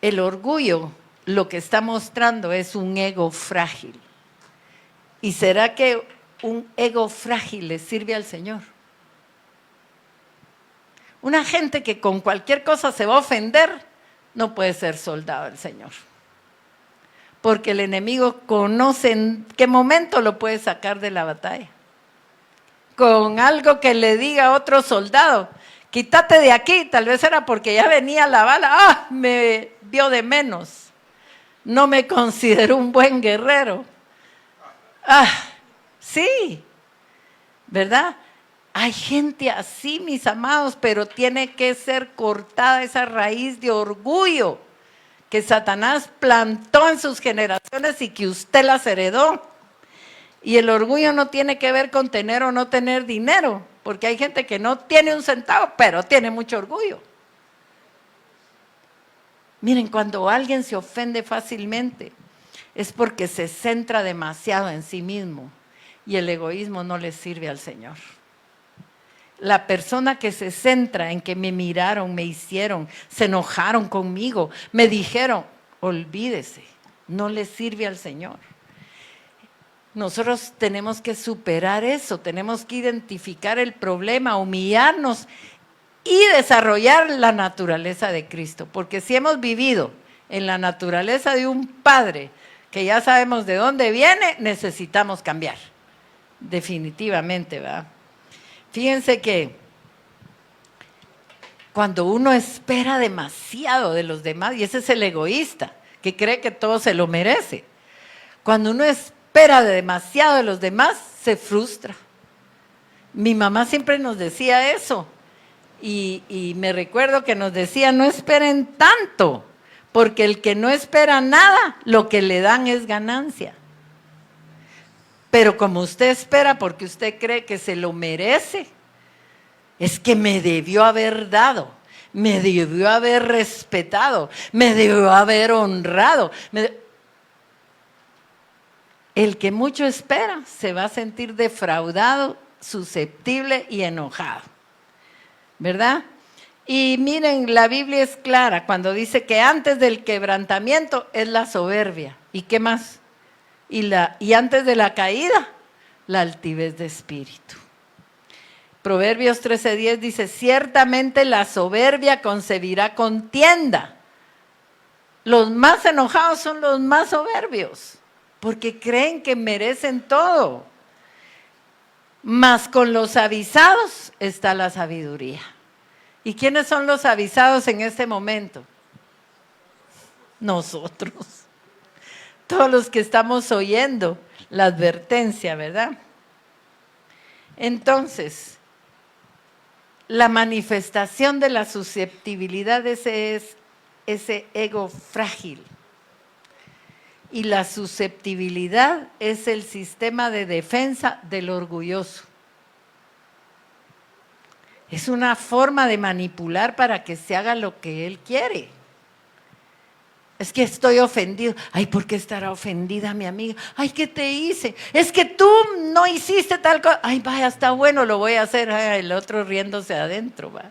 El orgullo lo que está mostrando es un ego frágil. ¿Y será que un ego frágil le sirve al Señor? Una gente que con cualquier cosa se va a ofender no puede ser soldado del Señor. Porque el enemigo conoce en qué momento lo puede sacar de la batalla. Con algo que le diga a otro soldado, quítate de aquí, tal vez era porque ya venía la bala, me vio de menos, no me consideró un buen guerrero. Sí, ¿verdad? Hay gente así, mis amados, pero tiene que ser cortada esa raíz de orgullo que Satanás plantó en sus generaciones y que usted las heredó. Y el orgullo no tiene que ver con tener o no tener dinero, porque hay gente que no tiene un centavo, pero tiene mucho orgullo. Miren, cuando alguien se ofende fácilmente, es porque se centra demasiado en sí mismo y el egoísmo no le sirve al Señor. La persona que se centra en que me miraron, me hicieron, se enojaron conmigo, me dijeron, olvídese, no le sirve al Señor. Nosotros tenemos que superar eso, tenemos que identificar el problema, humillarnos y desarrollar la naturaleza de Cristo. Porque si hemos vivido en la naturaleza de un padre que ya sabemos de dónde viene, necesitamos cambiar. Definitivamente, ¿verdad? Fíjense que cuando uno espera demasiado de los demás, y ese es el egoísta, que cree que todo se lo merece. Cuando uno espera demasiado de los demás, se frustra. Mi mamá siempre nos decía eso, y me recuerdo que nos decía, no esperen tanto, porque el que no espera nada, lo que le dan es ganancia. Pero como usted espera porque usted cree que se lo merece, es que me debió haber dado, me debió haber respetado, me debió haber honrado. El que mucho espera se va a sentir defraudado, susceptible y enojado, ¿verdad? Y miren, la Biblia es clara cuando dice que antes del quebrantamiento es la soberbia. ¿Y qué más? Y antes de la caída, la altivez de espíritu. Proverbios 13:10 dice, ciertamente la soberbia concebirá contienda. Los más enojados son los más soberbios, porque creen que merecen todo. Mas con los avisados está la sabiduría. ¿Y quiénes son los avisados en este momento? Nosotros. Todos los que estamos oyendo la advertencia, ¿verdad? Entonces, la manifestación de la susceptibilidad es ese ego frágil. Y la susceptibilidad es el sistema de defensa del orgulloso. Es una forma de manipular para que se haga lo que él quiere. Es que estoy ofendido. Ay, ¿por qué estará ofendida mi amiga? Ay, ¿qué te hice? Es que tú no hiciste tal cosa. Ay, vaya, está bueno, lo voy a hacer. Ay, el otro riéndose adentro, va.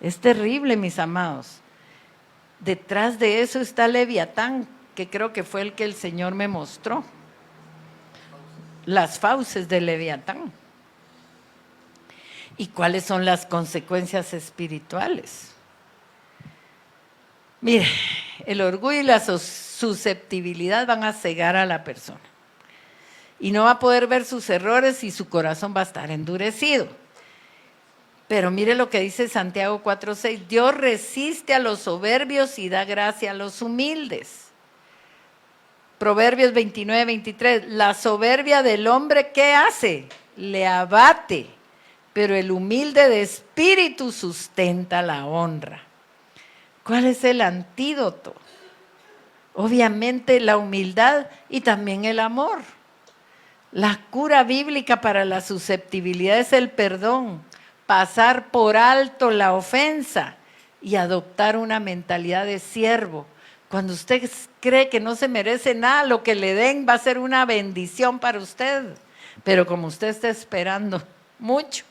Es terrible, mis amados. Detrás de eso está Leviatán, que creo que fue el que el Señor me mostró. Las fauces de Leviatán. ¿Y cuáles son las consecuencias espirituales? Mire, el orgullo y la susceptibilidad van a cegar a la persona. Y no va a poder ver sus errores y su corazón va a estar endurecido. Pero mire lo que dice Santiago 4:6. Dios resiste a los soberbios y da gracia a los humildes. Proverbios 29:23. La soberbia del hombre, ¿qué hace? Le abate, pero el humilde de espíritu sustenta la honra. ¿Cuál es el antídoto? Obviamente la humildad y también el amor. La cura bíblica para la susceptibilidad es el perdón, pasar por alto la ofensa y adoptar una mentalidad de siervo. Cuando usted cree que no se merece nada, lo que le den va a ser una bendición para usted. Pero como usted está esperando mucho,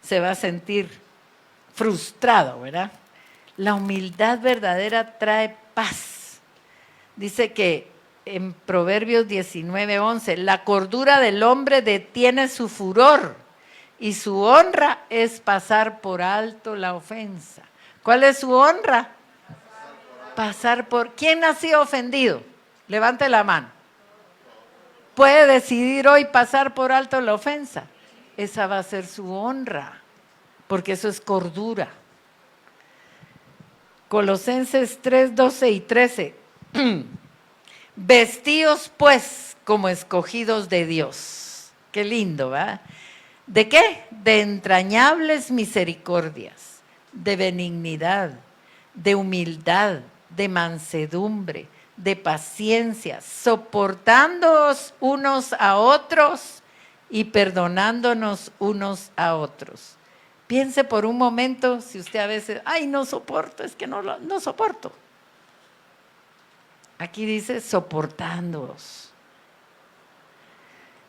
se va a sentir frustrado, ¿verdad? La humildad verdadera trae paz. Dice que en Proverbios 19:11, la cordura del hombre detiene su furor y su honra es pasar por alto la ofensa. ¿Cuál es su honra? Pasar por... ¿Quién ha sido ofendido? Levante la mano. Puede decidir hoy pasar por alto la ofensa. Esa va a ser su honra, porque eso es cordura. Colosenses 3:12 y 13. Vestíos pues como escogidos de Dios. Qué lindo, ¿verdad? ¿De qué? De entrañables misericordias, de benignidad, de humildad, de mansedumbre, de paciencia, soportándoos unos a otros y perdonándonos unos a otros. Piense por un momento si usted a veces, ay, no soporto, es que no soporto. Aquí dice soportándoos.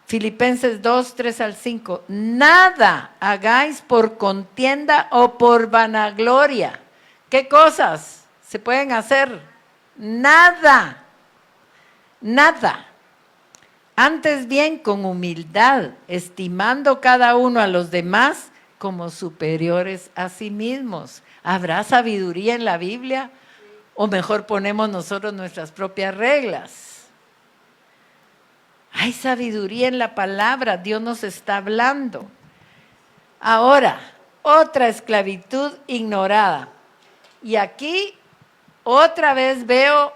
Filipenses 2:3-5. Nada hagáis por contienda o por vanagloria. ¿Qué cosas se pueden hacer? Nada. Nada. Antes bien con humildad, estimando cada uno a los demás como superiores a sí mismos. ¿Habrá sabiduría en la Biblia? ¿O mejor ponemos nosotros nuestras propias reglas? Hay sabiduría en la palabra, Dios nos está hablando. Ahora, otra esclavitud ignorada. Y aquí otra vez veo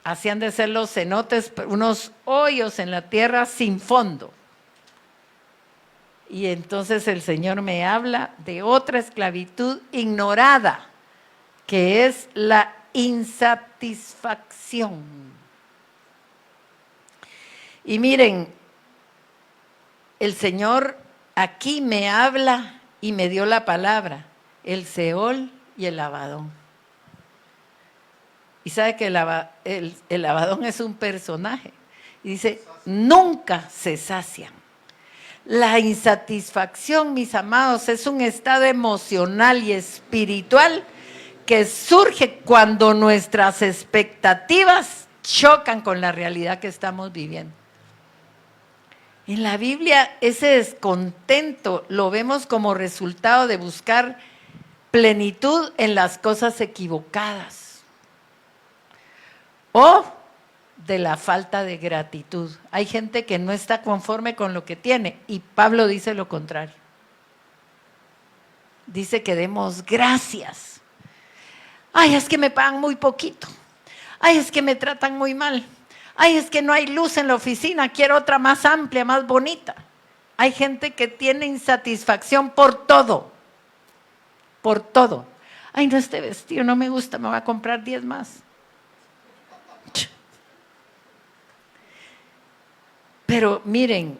así han de ser los cenotes, unos hoyos en la tierra sin fondo. Y entonces el Señor me habla de otra esclavitud ignorada. que es la insatisfacción. Y miren, el Señor aquí me habla y me dio la palabra, el Seol y el Abadón. Y sabe que el Abadón es un personaje. Y dice, nunca se sacian. La insatisfacción, mis amados, es un estado emocional y espiritual que surge cuando nuestras expectativas chocan con la realidad que estamos viviendo. En la Biblia ese descontento lo vemos como resultado de buscar plenitud en las cosas equivocadas o de la falta de gratitud. Hay gente que no está conforme con lo que tiene y Pablo dice lo contrario. Dice que demos gracias. Ay, es que me pagan muy poquito. Ay, es que me tratan muy mal. Ay, es que no hay luz en la oficina, quiero otra más amplia, más bonita. Hay gente que tiene insatisfacción por todo. Por todo. Ay, no, este vestido no me gusta, me voy a comprar 10 más. Pero miren,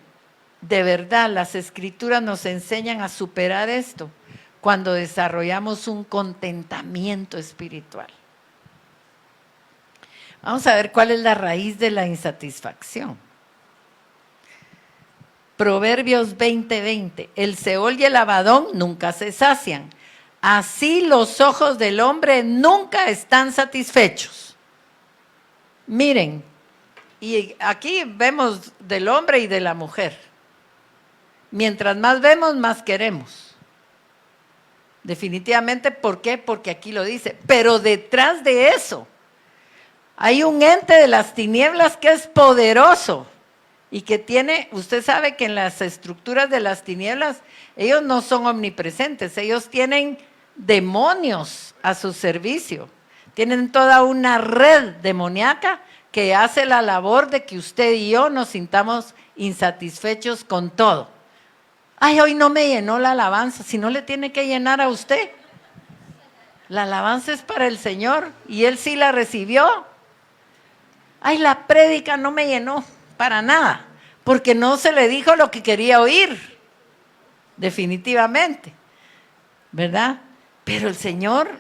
de verdad, las escrituras nos enseñan a superar esto cuando desarrollamos un contentamiento espiritual. Vamos a ver cuál es la raíz de la insatisfacción. Proverbios 20:20. El Seol y el Abadón nunca se sacian. Así los ojos del hombre nunca están satisfechos. Miren, y aquí vemos del hombre y de la mujer. Mientras más vemos, más queremos. Definitivamente, ¿por qué? Porque aquí lo dice. Pero detrás de eso hay un ente de las tinieblas que es poderoso y que tiene, usted sabe que en las estructuras de las tinieblas, ellos no son omnipresentes, ellos tienen demonios a su servicio, tienen toda una red demoníaca que hace la labor de que usted y yo nos sintamos insatisfechos con todo. Ay, hoy no me llenó la alabanza, si no le tiene que llenar a usted. La alabanza es para el Señor y Él sí la recibió. Ay, la prédica no me llenó para nada, porque no se le dijo lo que quería oír, definitivamente, ¿verdad? Pero el Señor,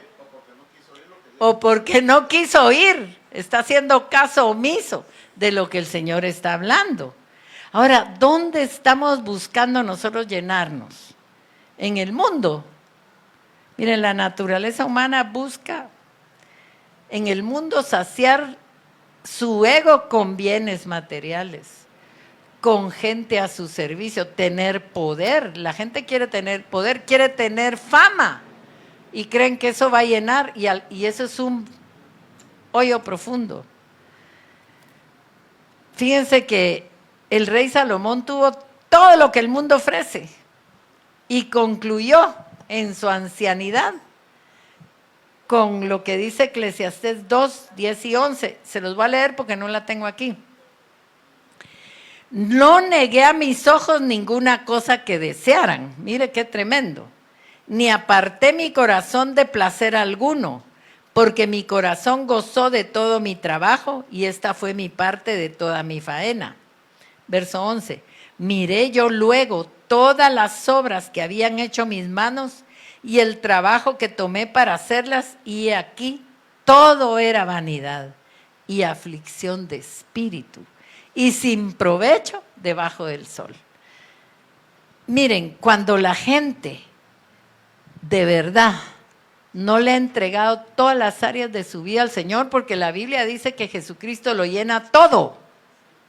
o porque no quiso oír, está haciendo caso omiso de lo que el Señor está hablando. Ahora, ¿dónde estamos buscando nosotros llenarnos? En el mundo. Miren, la naturaleza humana busca en el mundo saciar su ego con bienes materiales, con gente a su servicio, tener poder. La gente quiere tener poder, quiere tener fama y creen que eso va a llenar y eso es un hoyo profundo. Fíjense que el rey Salomón tuvo todo lo que el mundo ofrece y concluyó en su ancianidad con lo que dice Eclesiastés 2, 10 y 11. Se los voy a leer porque no la tengo aquí. No negué a mis ojos ninguna cosa que desearan. Mire qué tremendo. Ni aparté mi corazón de placer alguno, porque mi corazón gozó de todo mi trabajo y esta fue mi parte de toda mi faena. Verso 11. Miré yo luego todas las obras que habían hecho mis manos y el trabajo que tomé para hacerlas, y aquí todo era vanidad y aflicción de espíritu, y sin provecho debajo del sol. Miren, cuando la gente de verdad no le ha entregado todas las áreas de su vida al Señor, porque la Biblia dice que Jesucristo lo llena todo,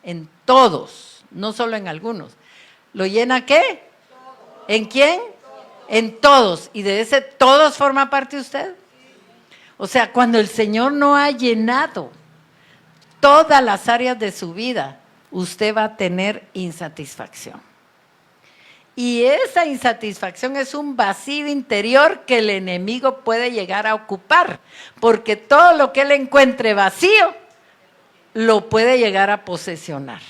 en todos, no solo en algunos. ¿Lo llena qué? ¿En quién? En todos. ¿Y de ese todos forma parte usted? O sea, cuando el Señor no ha llenado todas las áreas de su vida, usted va a tener insatisfacción. Y esa insatisfacción es un vacío interior que el enemigo puede llegar a ocupar, porque todo lo que él encuentre vacío, lo puede llegar a posesionar.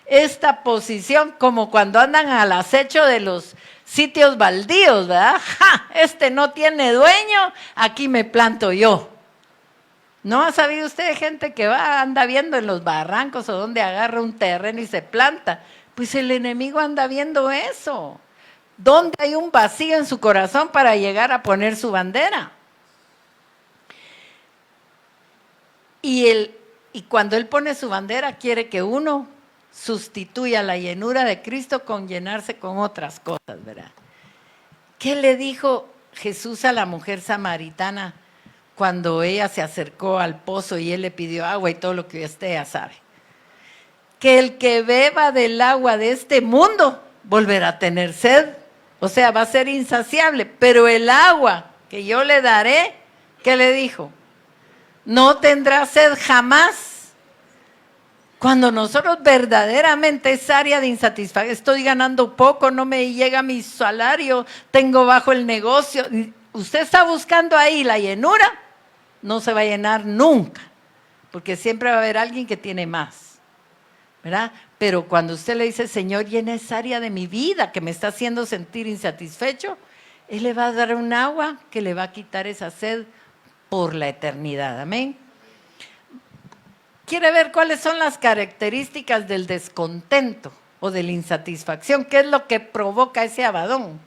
Esta posición, como cuando andan al acecho de los sitios baldíos, ¿verdad? ¡Ja! Este no tiene dueño, aquí me planto yo. ¿No ha sabido usted de gente que anda viendo en los barrancos o donde agarra un terreno y se planta? Pues el enemigo anda viendo eso. ¿Dónde hay un vacío en su corazón para llegar a poner su bandera? Y cuando él pone su bandera, quiere que uno sustituya la llenura de Cristo con llenarse con otras cosas, ¿verdad? ¿Qué le dijo Jesús a la mujer samaritana cuando ella se acercó al pozo y él le pidió agua y todo lo que usted ya sabe? Que el que beba del agua de este mundo volverá a tener sed, o sea, va a ser insaciable, pero el agua que yo le daré, ¿qué le dijo? No tendrá sed jamás. Cuando nosotros verdaderamente esa área de insatisfacción, estoy ganando poco, no me llega mi salario, tengo bajo el negocio, usted está buscando ahí la llenura, no se va a llenar nunca, porque siempre va a haber alguien que tiene más, ¿verdad? Pero cuando usted le dice, Señor, llena esa área de mi vida que me está haciendo sentir insatisfecho, Él le va a dar un agua que le va a quitar esa sed por la eternidad, amén. ¿Quiere ver cuáles son las características del descontento o de la insatisfacción? ¿Qué es lo que provoca ese Abadón?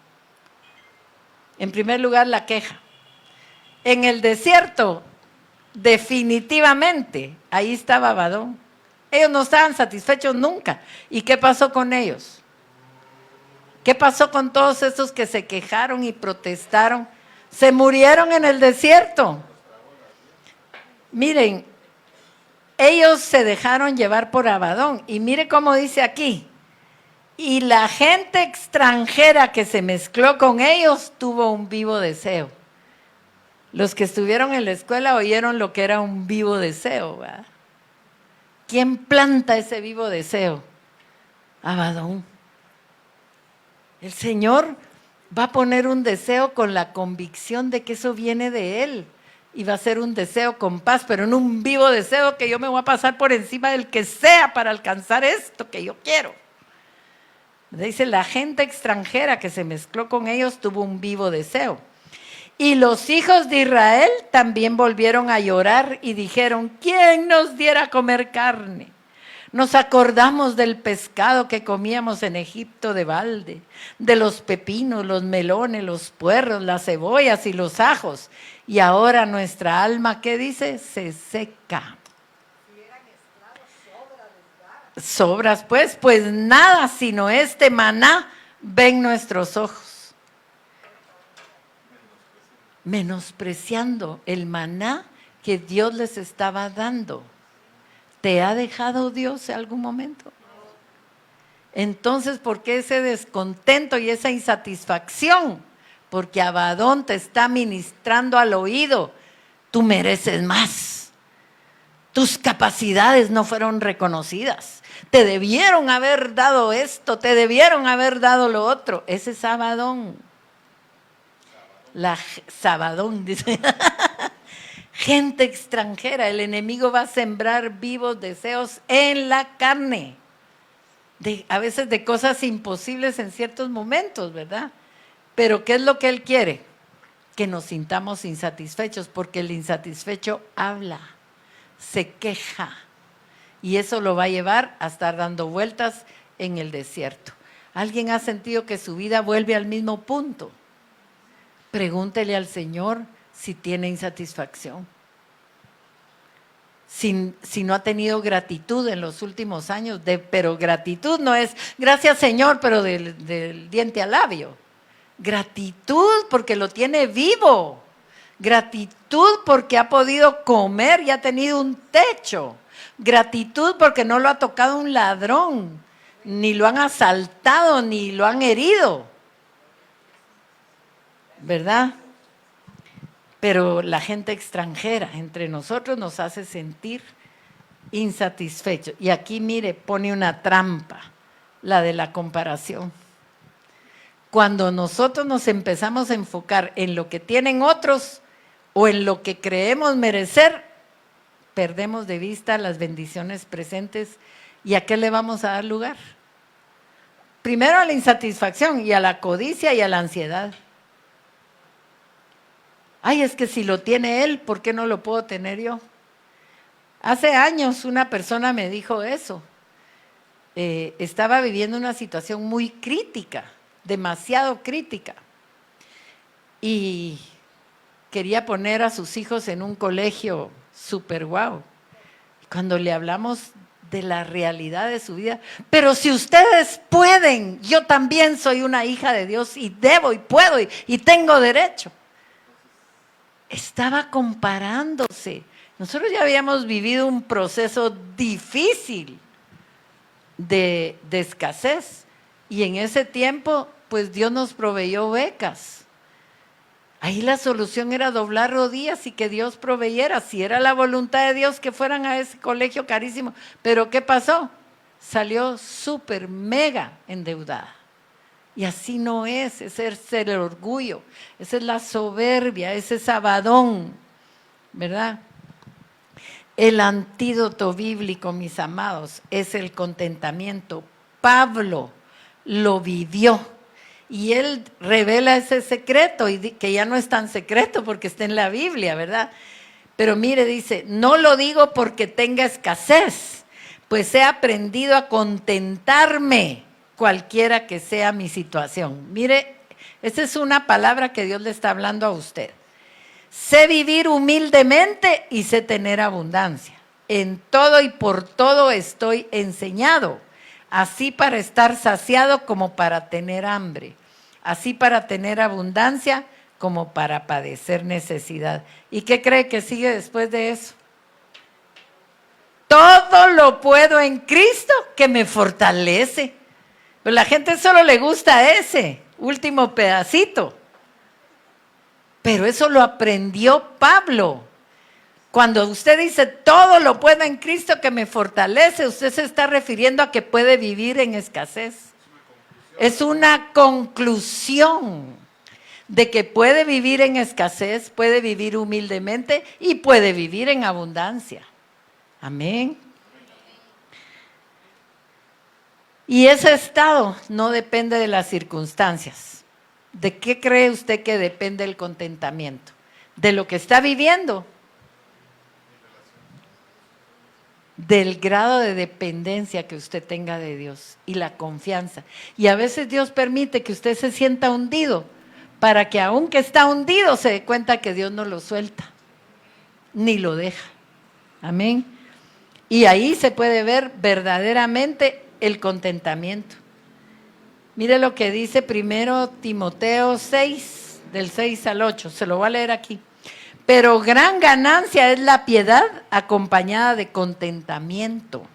En primer lugar, la queja. En el desierto, definitivamente, ahí estaba Abadón. Ellos no estaban satisfechos nunca. ¿Y qué pasó con ellos? ¿Qué pasó con todos esos que se quejaron y protestaron? Se murieron en el desierto. Miren, ellos se dejaron llevar por Abadón. Y mire cómo dice aquí. Y la gente extranjera que se mezcló con ellos tuvo un vivo deseo. Los que estuvieron en la escuela oyeron lo que era un vivo deseo, ¿verdad? ¿Quién planta ese vivo deseo? Abadón. El Señor va a poner un deseo con la convicción de que eso viene de Él. Y va a ser un deseo con paz, pero no un vivo deseo que yo me voy a pasar por encima del que sea para alcanzar esto que yo quiero. Dice, la gente extranjera que se mezcló con ellos tuvo un vivo deseo. Y los hijos de Israel también volvieron a llorar y dijeron, ¿quién nos diera a comer carne? Nos acordamos del pescado que comíamos en Egipto de balde, de los pepinos, los melones, los puerros, las cebollas y los ajos. Y ahora nuestra alma, ¿qué dice? Se seca. Si eran esclavos, Sobras pues nada sino este maná ven nuestros ojos. Menospreciando el maná que Dios les estaba dando. ¿Te ha dejado Dios en algún momento? Entonces, ¿por qué ese descontento y esa insatisfacción? Porque Abadón te está ministrando al oído. Tú mereces más. Tus capacidades no fueron reconocidas. Te debieron haber dado esto, te debieron haber dado lo otro. Ese es Abadón. Sabadón, dice. Gente extranjera, el enemigo va a sembrar vivos deseos en la carne, a veces de cosas imposibles en ciertos momentos, ¿verdad? Pero ¿qué es lo que él quiere? Que nos sintamos insatisfechos, porque el insatisfecho habla, se queja, y eso lo va a llevar a estar dando vueltas en el desierto. ¿Alguien ha sentido que su vida vuelve al mismo punto? Pregúntele al Señor si tiene insatisfacción, si no ha tenido gratitud en los últimos años, pero gratitud no es gracias Señor, pero del diente al labio. Gratitud porque lo tiene vivo, gratitud porque ha podido comer y ha tenido un techo, gratitud porque no lo ha tocado un ladrón, ni lo han asaltado, ni lo han herido, ¿verdad? Pero la gente extranjera entre nosotros nos hace sentir insatisfechos. Y aquí, mire, pone una trampa, la de la comparación. Cuando nosotros nos empezamos a enfocar en lo que tienen otros o en lo que creemos merecer, perdemos de vista las bendiciones presentes. ¿Y a qué le vamos a dar lugar? primero a la insatisfacción y a la codicia y a la ansiedad. Ay, es que si lo tiene él, ¿por qué no lo puedo tener yo? Hace años una persona me dijo eso. Estaba viviendo una situación muy crítica, demasiado crítica. Y quería poner a sus hijos en un colegio súper guau. Cuando le hablamos de la realidad de su vida, pero si ustedes pueden, yo también soy una hija de Dios y debo y puedo y tengo derecho. Estaba comparándose. Nosotros ya habíamos vivido un proceso difícil de escasez y en ese tiempo pues Dios nos proveyó becas. Ahí la solución era doblar rodillas y que Dios proveyera, si era la voluntad de Dios que fueran a ese colegio carísimo. Pero ¿qué pasó? Salió súper mega endeudada. Y así no es, ese es el orgullo, esa es la soberbia, ese es Abadón, ¿verdad? El antídoto bíblico, mis amados, es el contentamiento. Pablo lo vivió y él revela ese secreto, y que ya no es tan secreto porque está en la Biblia, ¿verdad? Pero mire, dice, no lo digo porque tenga escasez, pues he aprendido a contentarme cualquiera que sea mi situación. Mire, esa es una palabra que Dios le está hablando a usted. Sé vivir humildemente y sé tener abundancia. En todo y por todo estoy enseñado, así para estar saciado como para tener hambre, así para tener abundancia como para padecer necesidad. ¿Y qué cree que sigue después de eso? Todo lo puedo en Cristo que me fortalece. Pero la gente solo le gusta ese último pedacito. Pero eso lo aprendió Pablo. Cuando usted dice todo lo puedo en Cristo que me fortalece, usted se está refiriendo a que puede vivir en escasez. Es una conclusión de que puede vivir en escasez, puede vivir humildemente y puede vivir en abundancia. Amén. Y ese estado no depende de las circunstancias. ¿De qué cree usted que depende el contentamiento? ¿De lo que está viviendo? Del grado de dependencia que usted tenga de Dios y la confianza. Y a veces Dios permite que usted se sienta hundido para que aunque está hundido se dé cuenta que Dios no lo suelta, ni lo deja. Amén. Y ahí se puede ver verdaderamente el contentamiento. Mire lo que dice 1 Timoteo 6, del 6 al 8, se lo voy a leer aquí. Pero gran ganancia es la piedad acompañada de contentamiento.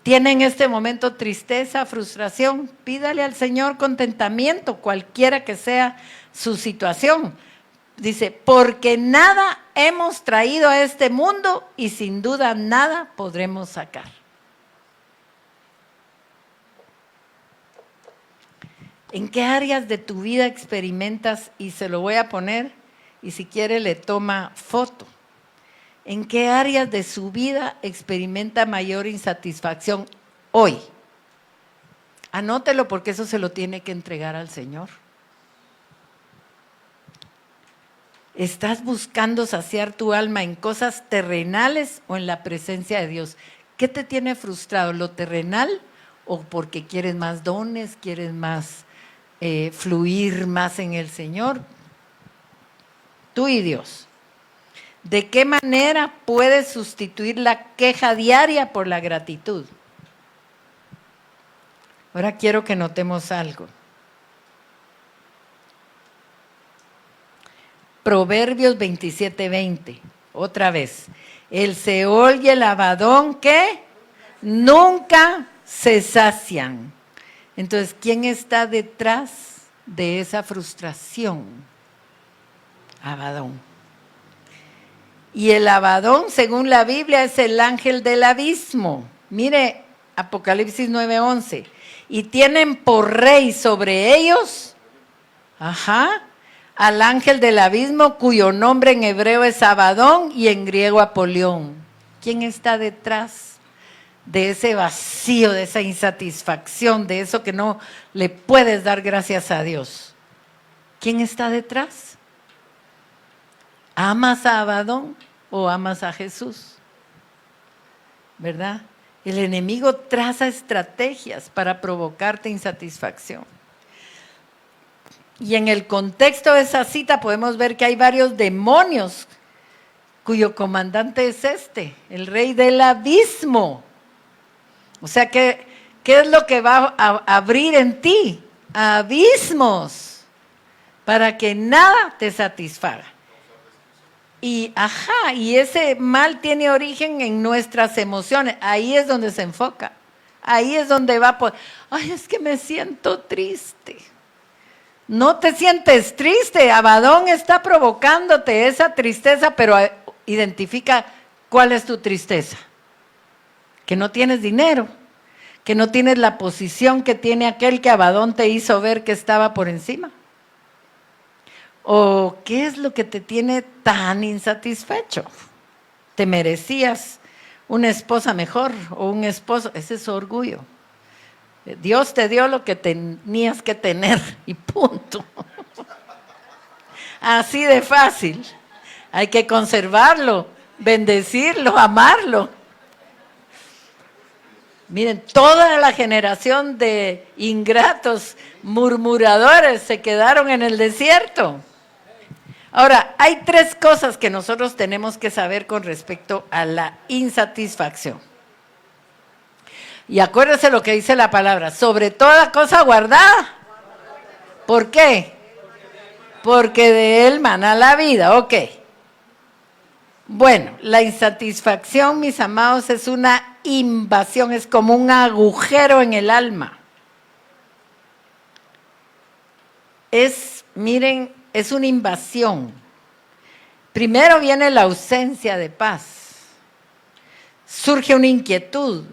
¿Tiene en este momento tristeza, frustración? Pídale al Señor contentamiento, cualquiera que sea su situación. Dice, porque nada hemos traído a este mundo y sin duda nada podremos sacar. ¿En qué áreas de tu vida experimentas? Y se lo voy a poner, y si quiere le toma foto. ¿En qué áreas de su vida experimenta mayor insatisfacción hoy? Anótelo porque eso se lo tiene que entregar al Señor. ¿Estás buscando saciar tu alma en cosas terrenales o en la presencia de Dios? ¿Qué te tiene frustrado? ¿Lo terrenal o porque quieres más dones, quieres más fluir más en el Señor? Tú y Dios. ¿De qué manera puedes sustituir la queja diaria por la gratitud? Ahora quiero que notemos algo. Proverbios 27:20, otra vez. El Seol y el Abadón, ¿qué? Nunca se sacian. Entonces, ¿quién está detrás de esa frustración? Abadón. Y el Abadón, según la Biblia, es el ángel del abismo. Mire, Apocalipsis 9:11. Y tienen por rey sobre ellos, al ángel del abismo, cuyo nombre en hebreo es Abadón y en griego Apolión. ¿Quién está detrás de ese vacío, de esa insatisfacción, de eso que no le puedes dar gracias a Dios. ¿Quién está detrás? ¿Amas a Abadón o amas a Jesús? ¿Verdad? El enemigo traza estrategias para provocarte insatisfacción. Y en el contexto de esa cita podemos ver que hay varios demonios cuyo comandante es el rey del abismo. O sea, ¿qué es lo que va a abrir en ti? Abismos, para que nada te satisfaga. Y ese mal tiene origen en nuestras emociones. Ahí es donde se enfoca. Ahí es donde va por, ay, es que me siento triste. No te sientes triste, Abadón está provocándote esa tristeza, pero identifica cuál es tu tristeza. Que no tienes dinero, que no tienes la posición que tiene aquel que Abadón te hizo ver que estaba por encima. ¿O qué es lo que te tiene tan insatisfecho? ¿Te merecías una esposa mejor o un esposo? Ese es orgullo. Dios te dio lo que tenías que tener y punto. Así de fácil. Hay que conservarlo, bendecirlo, amarlo. Miren, toda la generación de ingratos, murmuradores se quedaron en el desierto. Ahora, hay 3 cosas que nosotros tenemos que saber con respecto a la insatisfacción. Y acuérdense lo que dice la palabra, sobre toda cosa guardada. ¿Por qué? Porque de él mana la vida, ok. Bueno, la insatisfacción, mis amados, es una invasión, es como un agujero en el alma. Miren, es una invasión. Primero viene la ausencia de paz. Surge una inquietud,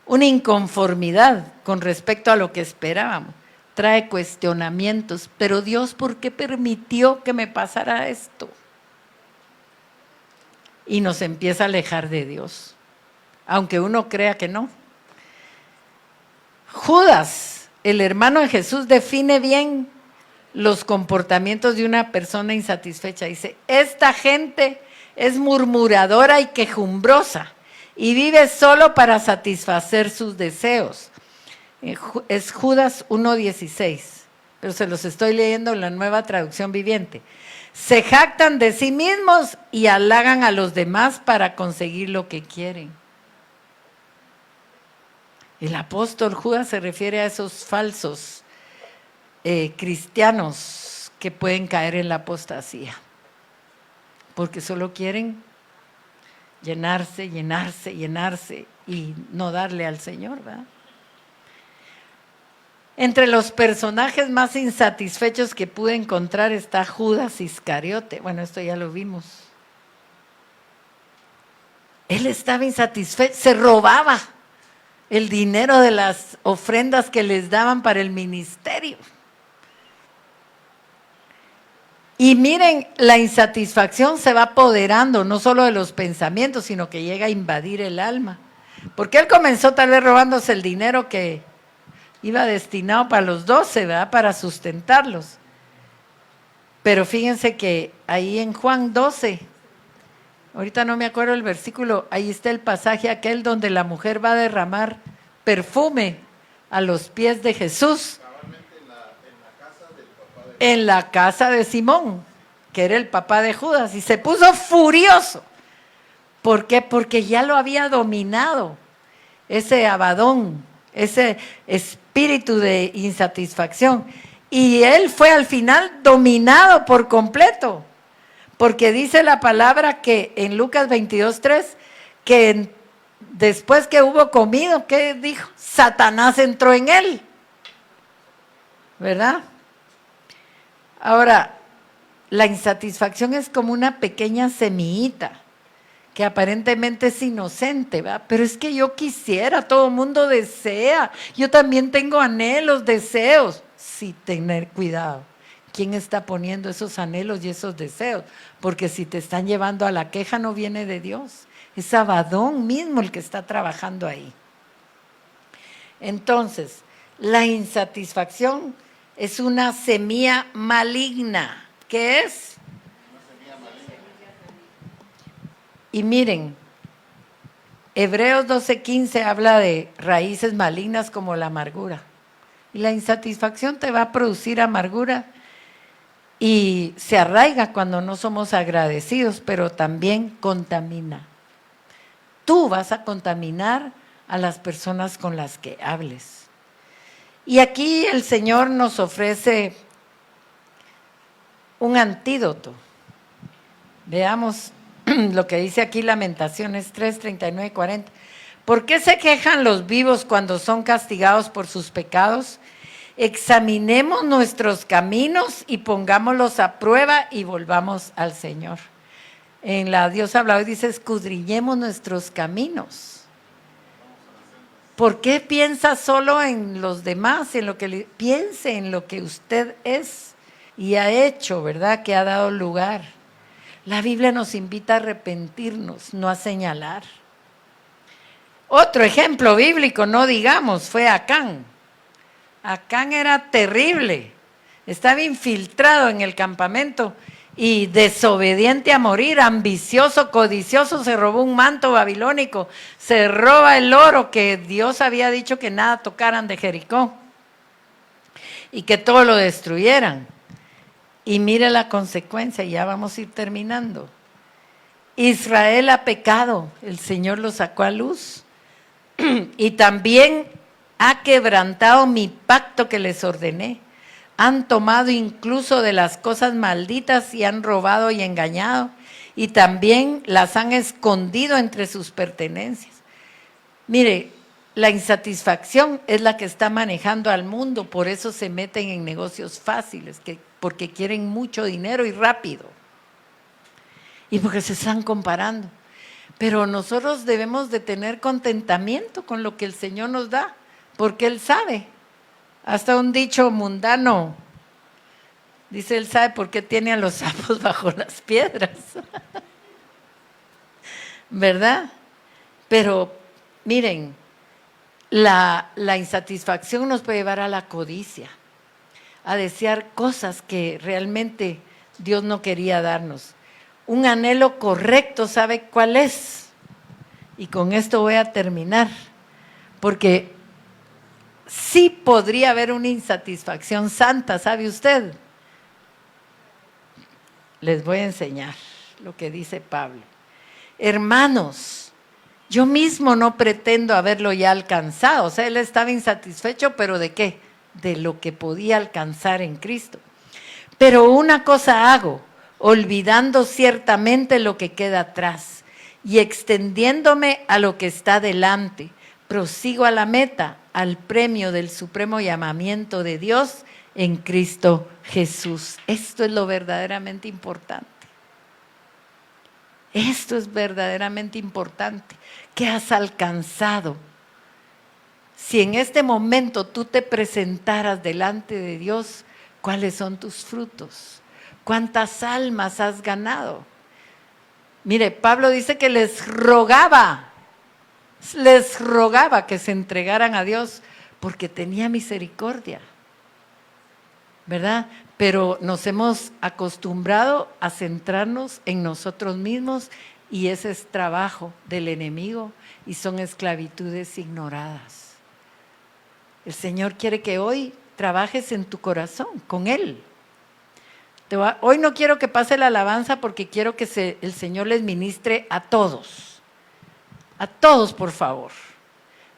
una inconformidad con respecto a lo que esperábamos. Trae cuestionamientos. Pero Dios, ¿por qué permitió que me pasara esto? Y nos empieza a alejar de Dios, aunque uno crea que no. Judas, el hermano de Jesús, define bien los comportamientos de una persona insatisfecha. Dice, esta gente es murmuradora y quejumbrosa y vive solo para satisfacer sus deseos. Es Judas 1:16, pero se los estoy leyendo en la Nueva Traducción Viviente. Se jactan de sí mismos y halagan a los demás para conseguir lo que quieren. El apóstol Judas se refiere a esos falsos cristianos que pueden caer en la apostasía, porque solo quieren llenarse y no darle al Señor, ¿verdad? Entre los personajes más insatisfechos que pude encontrar está Judas Iscariote. Bueno, esto ya lo vimos. Él estaba insatisfecho, se robaba el dinero de las ofrendas que les daban para el ministerio. Y miren, la insatisfacción se va apoderando no solo de los pensamientos, sino que llega a invadir el alma. Porque él comenzó tal vez robándose el dinero que iba destinado para los 12, ¿verdad? Para sustentarlos. Pero fíjense que ahí en Juan 12, ahorita no me acuerdo el versículo, ahí está el pasaje aquel donde la mujer va a derramar perfume a los pies de Jesús. En la casa de Simón, que era el papá de Judas, y se puso furioso. ¿Por qué? Porque ya lo había dominado ese Abadón, ese espíritu de insatisfacción. Y él fue al final dominado por completo, porque dice la palabra que en Lucas 22:3, que después que hubo comido, ¿qué dijo? Satanás entró en él, ¿verdad? Ahora, la insatisfacción es como una pequeña semillita que aparentemente es inocente, ¿verdad? Pero es que yo quisiera, todo el mundo desea, yo también tengo anhelos, deseos. Sí, tener cuidado. ¿Quién está poniendo esos anhelos y esos deseos? Porque si te están llevando a la queja no viene de Dios. Es Abadón mismo el que está trabajando ahí. Entonces, la insatisfacción es una semilla maligna. ¿Qué es? Y miren, Hebreos 12:15 habla de raíces malignas como la amargura. Y la insatisfacción te va a producir amargura y se arraiga cuando no somos agradecidos, pero también contamina. Tú vas a contaminar a las personas con las que hables. Y aquí el Señor nos ofrece un antídoto. Veamos lo que dice aquí Lamentaciones 3, 39 y 40. ¿Por qué se quejan los vivos cuando son castigados por sus pecados? Examinemos nuestros caminos y pongámoslos a prueba y volvamos al Señor. En la Dios habla hoy dice, escudriñemos nuestros caminos. ¿Por qué piensa solo en los demás? Piense en lo que usted es y ha hecho, ¿verdad? Que ha dado lugar. La Biblia nos invita a arrepentirnos, no a señalar. Otro ejemplo bíblico, no digamos, fue Acán. Acán era terrible, estaba infiltrado en el campamento y desobediente a morir, ambicioso, codicioso, se robó un manto babilónico, se roba el oro que Dios había dicho que nada tocaran de Jericó y que todo lo destruyeran. Y mire la consecuencia, ya vamos a ir terminando. Israel ha pecado, el Señor lo sacó a luz y también ha quebrantado mi pacto que les ordené. Han tomado incluso de las cosas malditas y han robado y engañado y también las han escondido entre sus pertenencias. Mire, la insatisfacción es la que está manejando al mundo, por eso se meten en negocios fáciles, porque quieren mucho dinero y rápido. Y porque se están comparando. Pero nosotros debemos de tener contentamiento con lo que el Señor nos da, porque Él sabe. Hasta un dicho mundano, dice, Él sabe por qué tiene a los sapos bajo las piedras. ¿Verdad? Pero miren, la insatisfacción nos puede llevar a la codicia, a desear cosas que realmente Dios no quería darnos. Un anhelo correcto, ¿sabe cuál es? Y con esto voy a terminar, porque sí podría haber una insatisfacción santa, ¿sabe usted? Les voy a enseñar lo que dice Pablo. Hermanos, yo mismo no pretendo haberlo ya alcanzado. O sea, él estaba insatisfecho, ¿pero de qué? De lo que podía alcanzar en Cristo. Pero una cosa hago, olvidando ciertamente lo que queda atrás y extendiéndome a lo que está delante, prosigo a la meta, al premio del supremo llamamiento de Dios en Cristo Jesús. Esto es lo verdaderamente importante. Esto es verdaderamente importante. ¿Qué has alcanzado? Si en este momento tú te presentaras delante de Dios, ¿cuáles son tus frutos? ¿Cuántas almas has ganado? Mire, Pablo dice que les rogaba que se entregaran a Dios porque tenía misericordia, ¿verdad? Pero nos hemos acostumbrado a centrarnos en nosotros mismos y ese es trabajo del enemigo y son esclavitudes ignoradas. El Señor quiere que hoy trabajes en tu corazón con Él. Hoy no quiero que pase la alabanza porque quiero que el Señor les ministre a todos. A todos, por favor.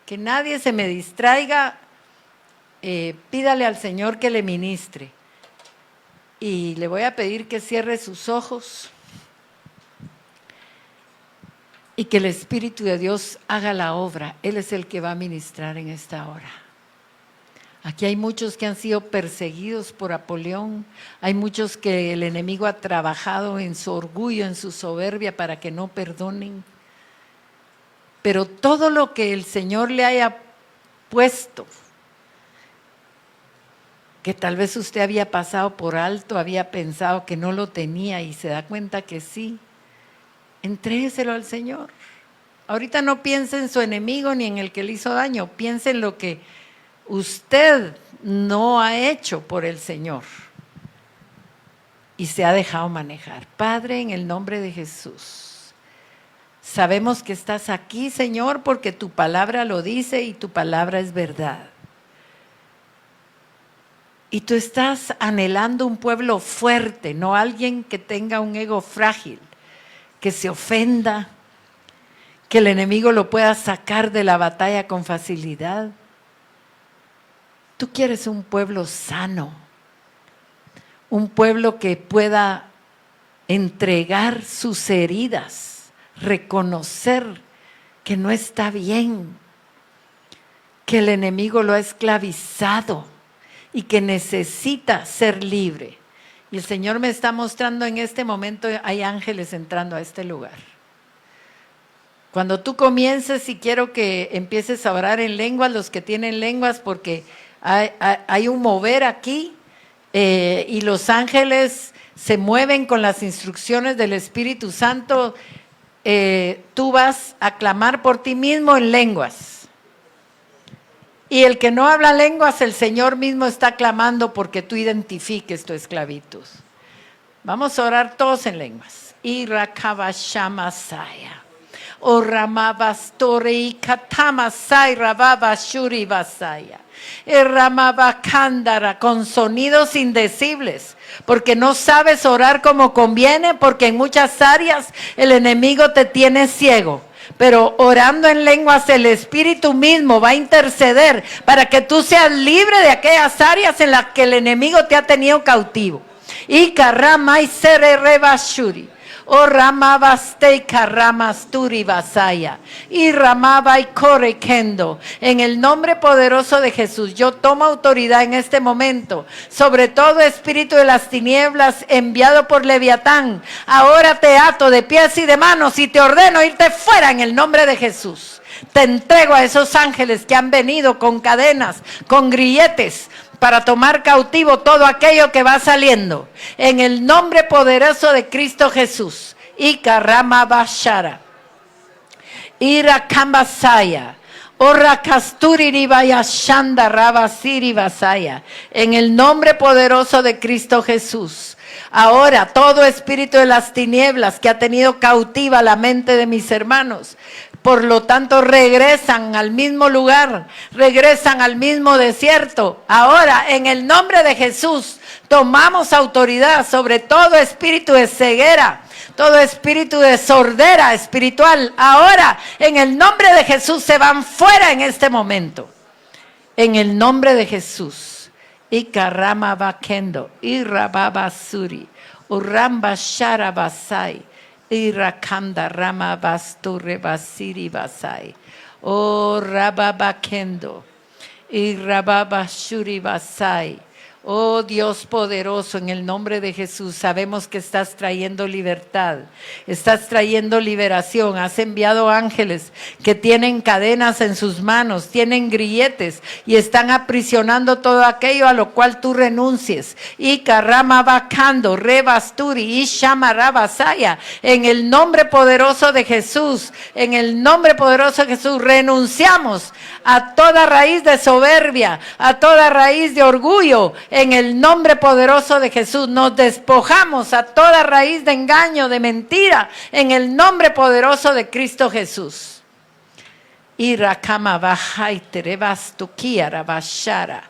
Que nadie se me distraiga. Pídale al Señor que le ministre. Y le voy a pedir que cierre sus ojos y que el Espíritu de Dios haga la obra. Él es el que va a ministrar en esta hora. Aquí hay muchos que han sido perseguidos por Apolión, hay muchos que el enemigo ha trabajado en su orgullo, en su soberbia para que no perdonen. Pero todo lo que el Señor le haya puesto, que tal vez usted había pasado por alto, había pensado que no lo tenía y se da cuenta que sí, entrégueselo al Señor. Ahorita no piense en su enemigo ni en el que le hizo daño, piense en lo que usted no ha hecho por el Señor y se ha dejado manejar. Padre, en el nombre de Jesús, sabemos que estás aquí, Señor, porque tu palabra lo dice y tu palabra es verdad. Y tú estás anhelando un pueblo fuerte, no alguien que tenga un ego frágil, que se ofenda, que el enemigo lo pueda sacar de la batalla con facilidad. Tú quieres un pueblo sano, un pueblo que pueda entregar sus heridas, reconocer que no está bien, que el enemigo lo ha esclavizado y que necesita ser libre. Y el Señor me está mostrando en este momento, hay ángeles entrando a este lugar. Cuando tú comiences, y quiero que empieces a orar en lenguas, los que tienen lenguas, porque hay un mover aquí, y los ángeles se mueven con las instrucciones del Espíritu Santo. Tú vas a clamar por ti mismo en lenguas. Y el que no habla lenguas, el Señor mismo está clamando porque tú identifiques tu esclavitud. Vamos a orar todos en lenguas. Irakabashamasaya. O ramabastori katamasai rababashuri basaya. Ramabakandara, con sonidos indecibles, porque no sabes orar como conviene, porque en muchas áreas el enemigo te tiene ciego. Pero orando en lenguas, el Espíritu mismo va a interceder para que tú seas libre de aquellas áreas en las que el enemigo te ha tenido cautivo. Y karama y sere rebashuri. O ramabastei karamasturi basaya. Y ramaba y correquendo. En el nombre poderoso de Jesús, yo tomo autoridad en este momento sobre todo espíritu de las tinieblas enviado por Leviatán. Ahora te ato de pies y de manos y te ordeno irte fuera en el nombre de Jesús. Te entrego a esos ángeles que han venido con cadenas, con grilletes, para tomar cautivo todo aquello que va saliendo. En el nombre poderoso de Cristo Jesús. Ikarama Bashara. Irakambasaya. Orakasturi Shanda Rabasiri Basaya. En el nombre poderoso de Cristo Jesús. Ahora, todo espíritu de las tinieblas que ha tenido cautiva la mente de mis hermanos, por lo tanto regresan al mismo lugar, regresan al mismo desierto. Ahora, en el nombre de Jesús, tomamos autoridad sobre todo espíritu de ceguera, todo espíritu de sordera espiritual. Ahora, en el nombre de Jesús, se van fuera en este momento. En el nombre de Jesús. Ikarama bakendo, irababasuri, uramba sharabasai. Irakanda rama basture basiri basai. O rababakendo. Irababashuri basai. Oh Dios poderoso, en el nombre de Jesús, sabemos que estás trayendo libertad, estás trayendo liberación. Has enviado ángeles que tienen cadenas en sus manos, tienen grilletes y están aprisionando todo aquello a lo cual tú renuncies. Y karama bakando, rebasturi, y shamarabasaya. En el nombre poderoso de Jesús, en el nombre poderoso de Jesús, renunciamos a toda raíz de soberbia, a toda raíz de orgullo. En el nombre poderoso de Jesús nos despojamos a toda raíz de engaño, de mentira, en el nombre poderoso de Cristo Jesús. Irakama bajaitere bastukiara bashara,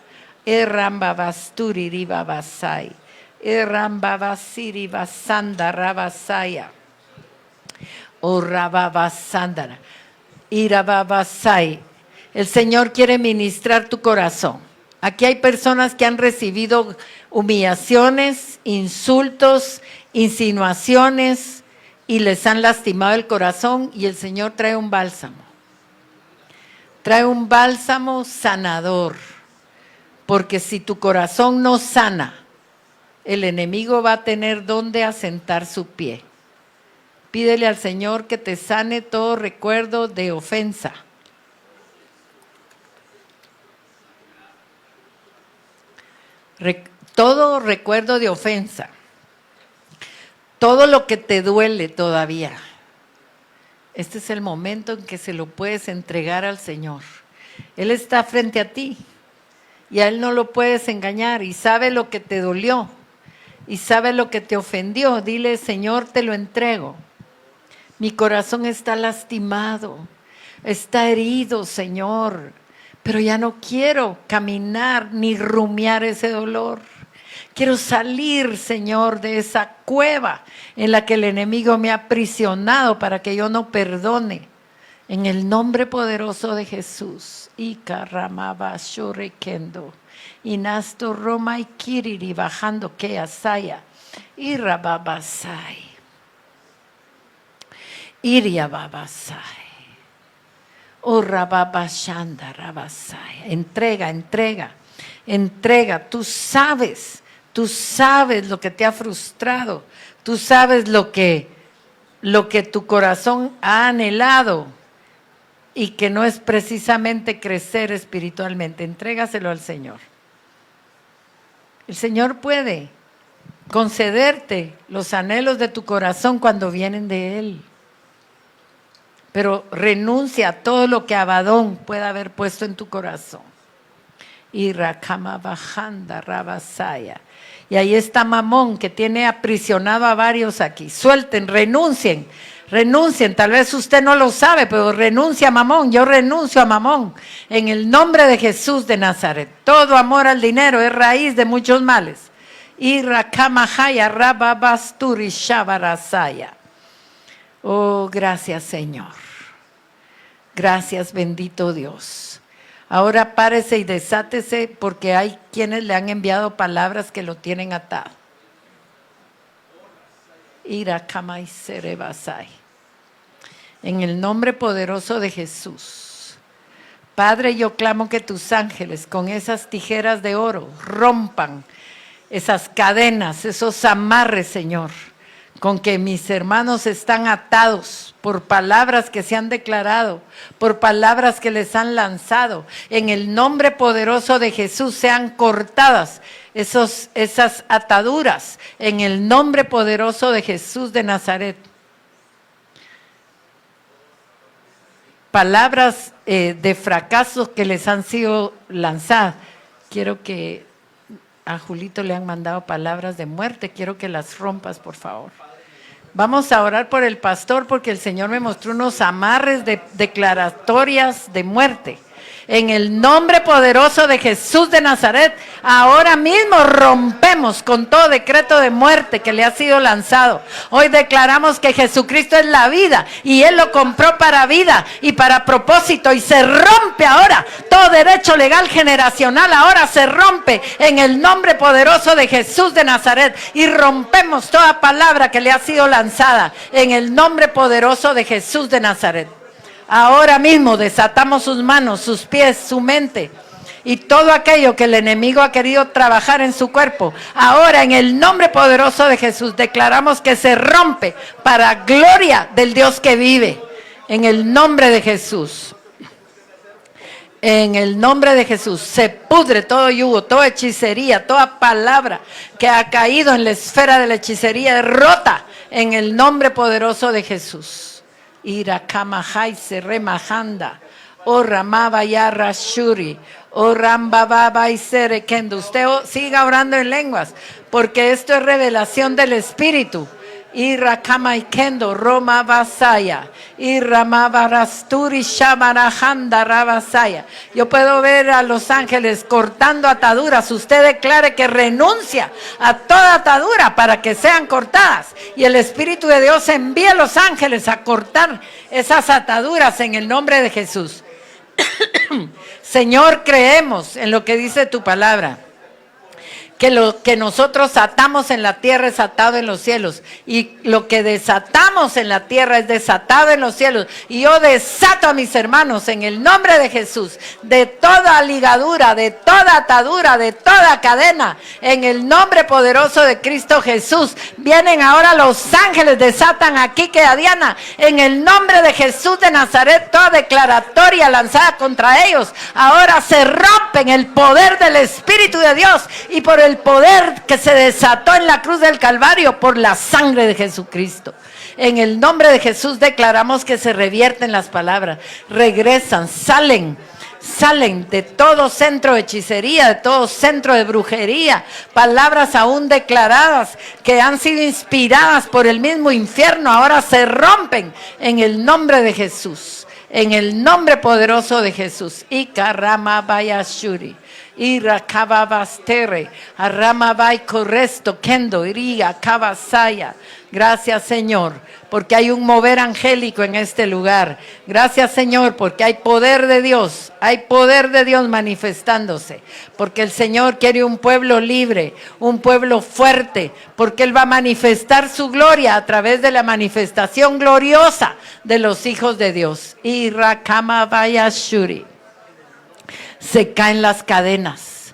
erramba basturi riba basai, erramba basiri basanda rabasaya, o rababasandara, irababasai. El Señor quiere ministrar tu corazón. Aquí hay personas que han recibido humillaciones, insultos, insinuaciones y les han lastimado el corazón, y el Señor trae un bálsamo. Trae un bálsamo sanador, porque si tu corazón no sana, el enemigo va a tener donde asentar su pie. Pídele al Señor que te sane todo recuerdo de ofensa. Todo recuerdo de ofensa, todo lo que te duele todavía, este es el momento en que se lo puedes entregar al Señor. Él está frente a ti y a Él no lo puedes engañar y sabe lo que te dolió y sabe lo que te ofendió. Dile, Señor, te lo entrego. Mi corazón está lastimado, está herido, Señor, pero ya no quiero caminar ni rumiar ese dolor. Quiero salir, Señor, de esa cueva en la que el enemigo me ha aprisionado para que yo no perdone. En el nombre poderoso de Jesús. Ikaramaba shorekendo. Inasto Roma y Kiriri bajando que asaya. Irababasai. Iriababasai. Orababashanda rabasai. Entrega, entrega, entrega. Tú sabes lo que te ha frustrado. Tú sabes lo que tu corazón ha anhelado y que no es precisamente crecer espiritualmente. Entrégaselo al Señor. El Señor puede concederte los anhelos de tu corazón cuando vienen de Él. Pero renuncia a todo lo que Abadón pueda haber puesto en tu corazón. Y Rakama Bajanda Rabasaya. Y ahí está Mamón, que tiene aprisionado a varios aquí. Suelten, renuncien. Tal vez usted no lo sabe, pero renuncia a Mamón. Yo renuncio a Mamón. En el nombre de Jesús de Nazaret. Todo amor al dinero es raíz de muchos males. Y Rakamahaya Rababasturi Shabarasaya. Oh, gracias, Señor. Gracias, bendito Dios. Ahora párese y desátese porque hay quienes le han enviado palabras que lo tienen atado. Irakamai Serebasai. En el nombre poderoso de Jesús. Padre, yo clamo que tus ángeles con esas tijeras de oro rompan esas cadenas, esos amarres, Señor, con que mis hermanos están atados por palabras que se han declarado, por palabras que les han lanzado. En el nombre poderoso de Jesús sean cortadas esas ataduras, en el nombre poderoso de Jesús de Nazaret. Palabras de fracaso que les han sido lanzadas. Quiero que a Julito le han mandado palabras de muerte, quiero que las rompas, por favor. Vamos a orar por el pastor porque el Señor me mostró unos amarres de declaratorias de muerte. En el nombre poderoso de Jesús de Nazaret, ahora mismo rompemos con todo decreto de muerte que le ha sido lanzado. Hoy declaramos que Jesucristo es la vida y Él lo compró para vida y para propósito, y se rompe ahora todo derecho legal generacional. Ahora se rompe en el nombre poderoso de Jesús de Nazaret, y rompemos toda palabra que le ha sido lanzada en el nombre poderoso de Jesús de Nazaret. Ahora mismo desatamos sus manos, sus pies, su mente y todo aquello que el enemigo ha querido trabajar en su cuerpo. Ahora en el nombre poderoso de Jesús declaramos que se rompe para gloria del Dios que vive. En el nombre de Jesús. En el nombre de Jesús se pudre todo yugo, toda hechicería, toda palabra que ha caído en la esfera de la hechicería, rota en el nombre poderoso de Jesús. Irakamahai se remajanda, o ramaba ya rashuri, o rambababa y serekendo. Usted siga orando en lenguas, porque esto es revelación del Espíritu. Irakamaikendo, Roma Basaya, Iramabarasturi Shamarahanda Rabasaya. Yo puedo ver a los ángeles cortando ataduras. Usted declare que renuncia a toda atadura para que sean cortadas. Y el Espíritu de Dios envía a los ángeles a cortar esas ataduras en el nombre de Jesús. Señor, creemos en lo que dice tu palabra. Que lo que nosotros atamos en la tierra es atado en los cielos, y lo que desatamos en la tierra es desatado en los cielos. Y yo desato a mis hermanos en el nombre de Jesús de toda ligadura, de toda atadura, de toda cadena, en el nombre poderoso de Cristo Jesús. Vienen ahora los ángeles, desatan a Quique y a Diana en el nombre de Jesús de Nazaret. Toda declaratoria lanzada contra ellos ahora se rompe en el poder del Espíritu de Dios y por el poder que se desató en la cruz del Calvario, por la sangre de Jesucristo. En el nombre de Jesús declaramos que se revierten las palabras, regresan, salen de todo centro de hechicería, de todo centro de brujería, palabras aún declaradas que han sido inspiradas por el mismo infierno, ahora se rompen en el nombre de Jesús, en el nombre poderoso de Jesús. Ikaramabayashuri. Irakababastere, Aramabai Corresto, Kendo, Iria, Kabasaya. Gracias, Señor, porque hay un mover angélico en este lugar. Gracias, Señor, porque hay poder de Dios manifestándose. Porque el Señor quiere un pueblo libre, un pueblo fuerte, porque Él va a manifestar su gloria a través de la manifestación gloriosa de los hijos de Dios. Irakamabayashuri. Se caen las cadenas,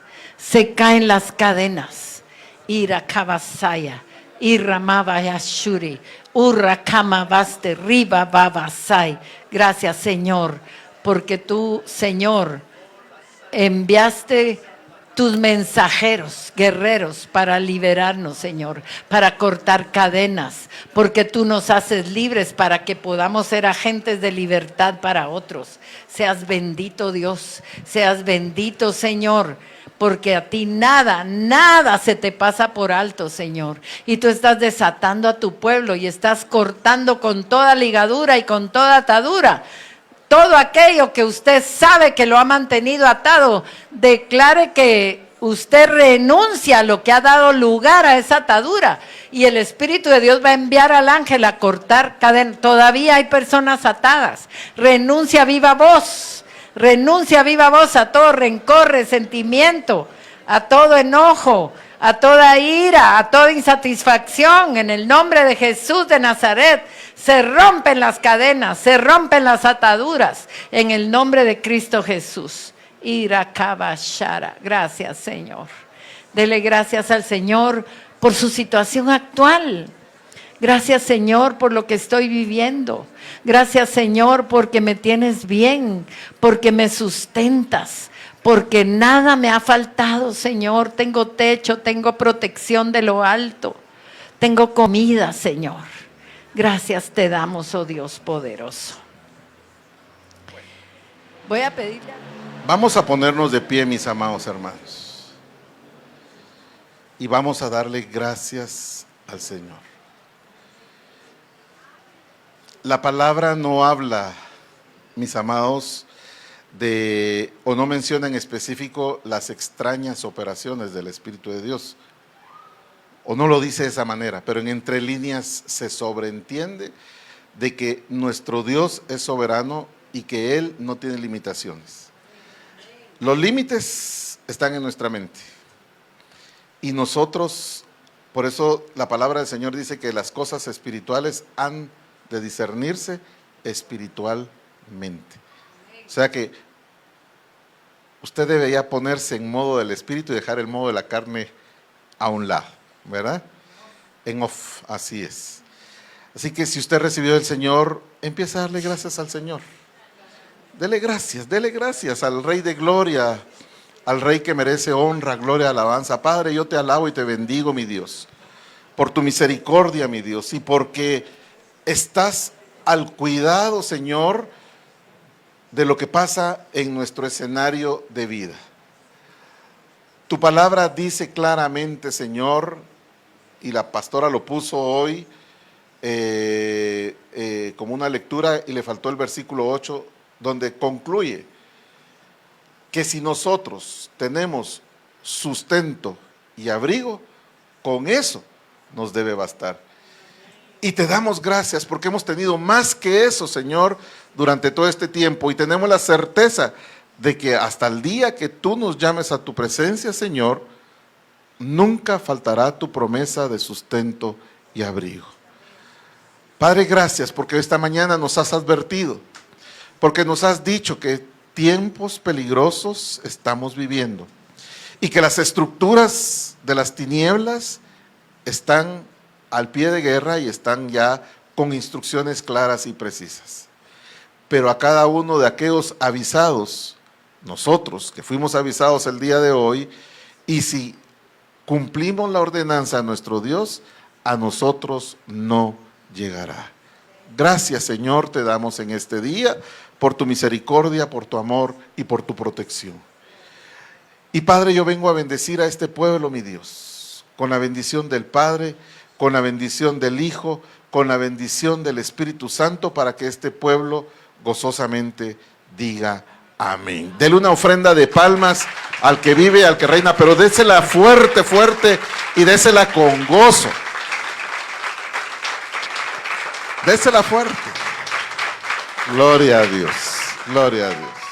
Irakabasaya, Iramabayashuri, Urrakamabaste, Riba Babasai. Gracias, Señor, porque tú, Señor, enviaste tus mensajeros, guerreros, para liberarnos, Señor, para cortar cadenas, porque tú nos haces libres para que podamos ser agentes de libertad para otros. Seas bendito, Dios, seas bendito, Señor, porque a ti nada se te pasa por alto, Señor. Y tú estás desatando a tu pueblo y estás cortando con toda ligadura y con toda atadura todo aquello que usted sabe que lo ha mantenido atado. Declare que usted renuncia a lo que ha dado lugar a esa atadura y el Espíritu de Dios va a enviar al ángel a cortar cadenas. Todavía hay personas atadas. Renuncia a viva voz a todo rencor, resentimiento, a todo enojo, a toda ira, a toda insatisfacción. En el nombre de Jesús de Nazaret se rompen las cadenas, se rompen las ataduras en el nombre de Cristo Jesús. Irakabashara. Gracias, Señor. Dele gracias al Señor por su situación actual. Gracias, Señor, por lo que estoy viviendo. Gracias, Señor, porque me tienes bien, porque me sustentas, porque nada me ha faltado, Señor. Tengo techo, tengo protección de lo alto, tengo comida, Señor. Gracias te damos, oh Dios poderoso. Voy a pedirle. Vamos a ponernos de pie, mis amados hermanos, y vamos a darle gracias al Señor. La palabra no habla, mis amados, o no menciona en específico las extrañas operaciones del Espíritu de Dios, o no lo dice de esa manera, pero en entre líneas se sobreentiende de que nuestro Dios es soberano y que Él no tiene limitaciones. Los límites están en nuestra mente y nosotros, por eso la palabra del Señor dice que las cosas espirituales han de discernirse espiritualmente. O sea que usted debería ponerse en modo del espíritu y dejar el modo de la carne a un lado, ¿verdad? En off, así es. Así que si usted recibió del Señor, empieza a darle gracias al Señor. Dele gracias al Rey de Gloria, al Rey que merece honra, gloria, alabanza. Padre, yo te alabo y te bendigo, mi Dios, por tu misericordia, mi Dios, y porque estás al cuidado, Señor, de lo que pasa en nuestro escenario de vida. Tu palabra dice claramente, Señor, y la pastora lo puso hoy como una lectura y le faltó el versículo 8, donde concluye que si nosotros tenemos sustento y abrigo, con eso nos debe bastar. Y te damos gracias porque hemos tenido más que eso, Señor, durante todo este tiempo. Y tenemos la certeza de que hasta el día que tú nos llames a tu presencia, Señor, nunca faltará tu promesa de sustento y abrigo. Padre, gracias porque esta mañana nos has advertido, porque nos has dicho que tiempos peligrosos estamos viviendo y que las estructuras de las tinieblas están al pie de guerra y están ya con instrucciones claras y precisas. Pero a cada uno de aquellos avisados, nosotros que fuimos avisados el día de hoy, y si cumplimos la ordenanza de nuestro Dios, a nosotros no llegará. Gracias, Señor, te damos en este día por tu misericordia, por tu amor y por tu protección. Y Padre, yo vengo a bendecir a este pueblo, mi Dios, con la bendición del Padre, con la bendición del Hijo, con la bendición del Espíritu Santo, para que este pueblo gozosamente diga amén. Dele una ofrenda de palmas al que vive, al que reina, pero désela fuerte, fuerte, y désela con gozo. Désela fuerte. Gloria a Dios, gloria a Dios.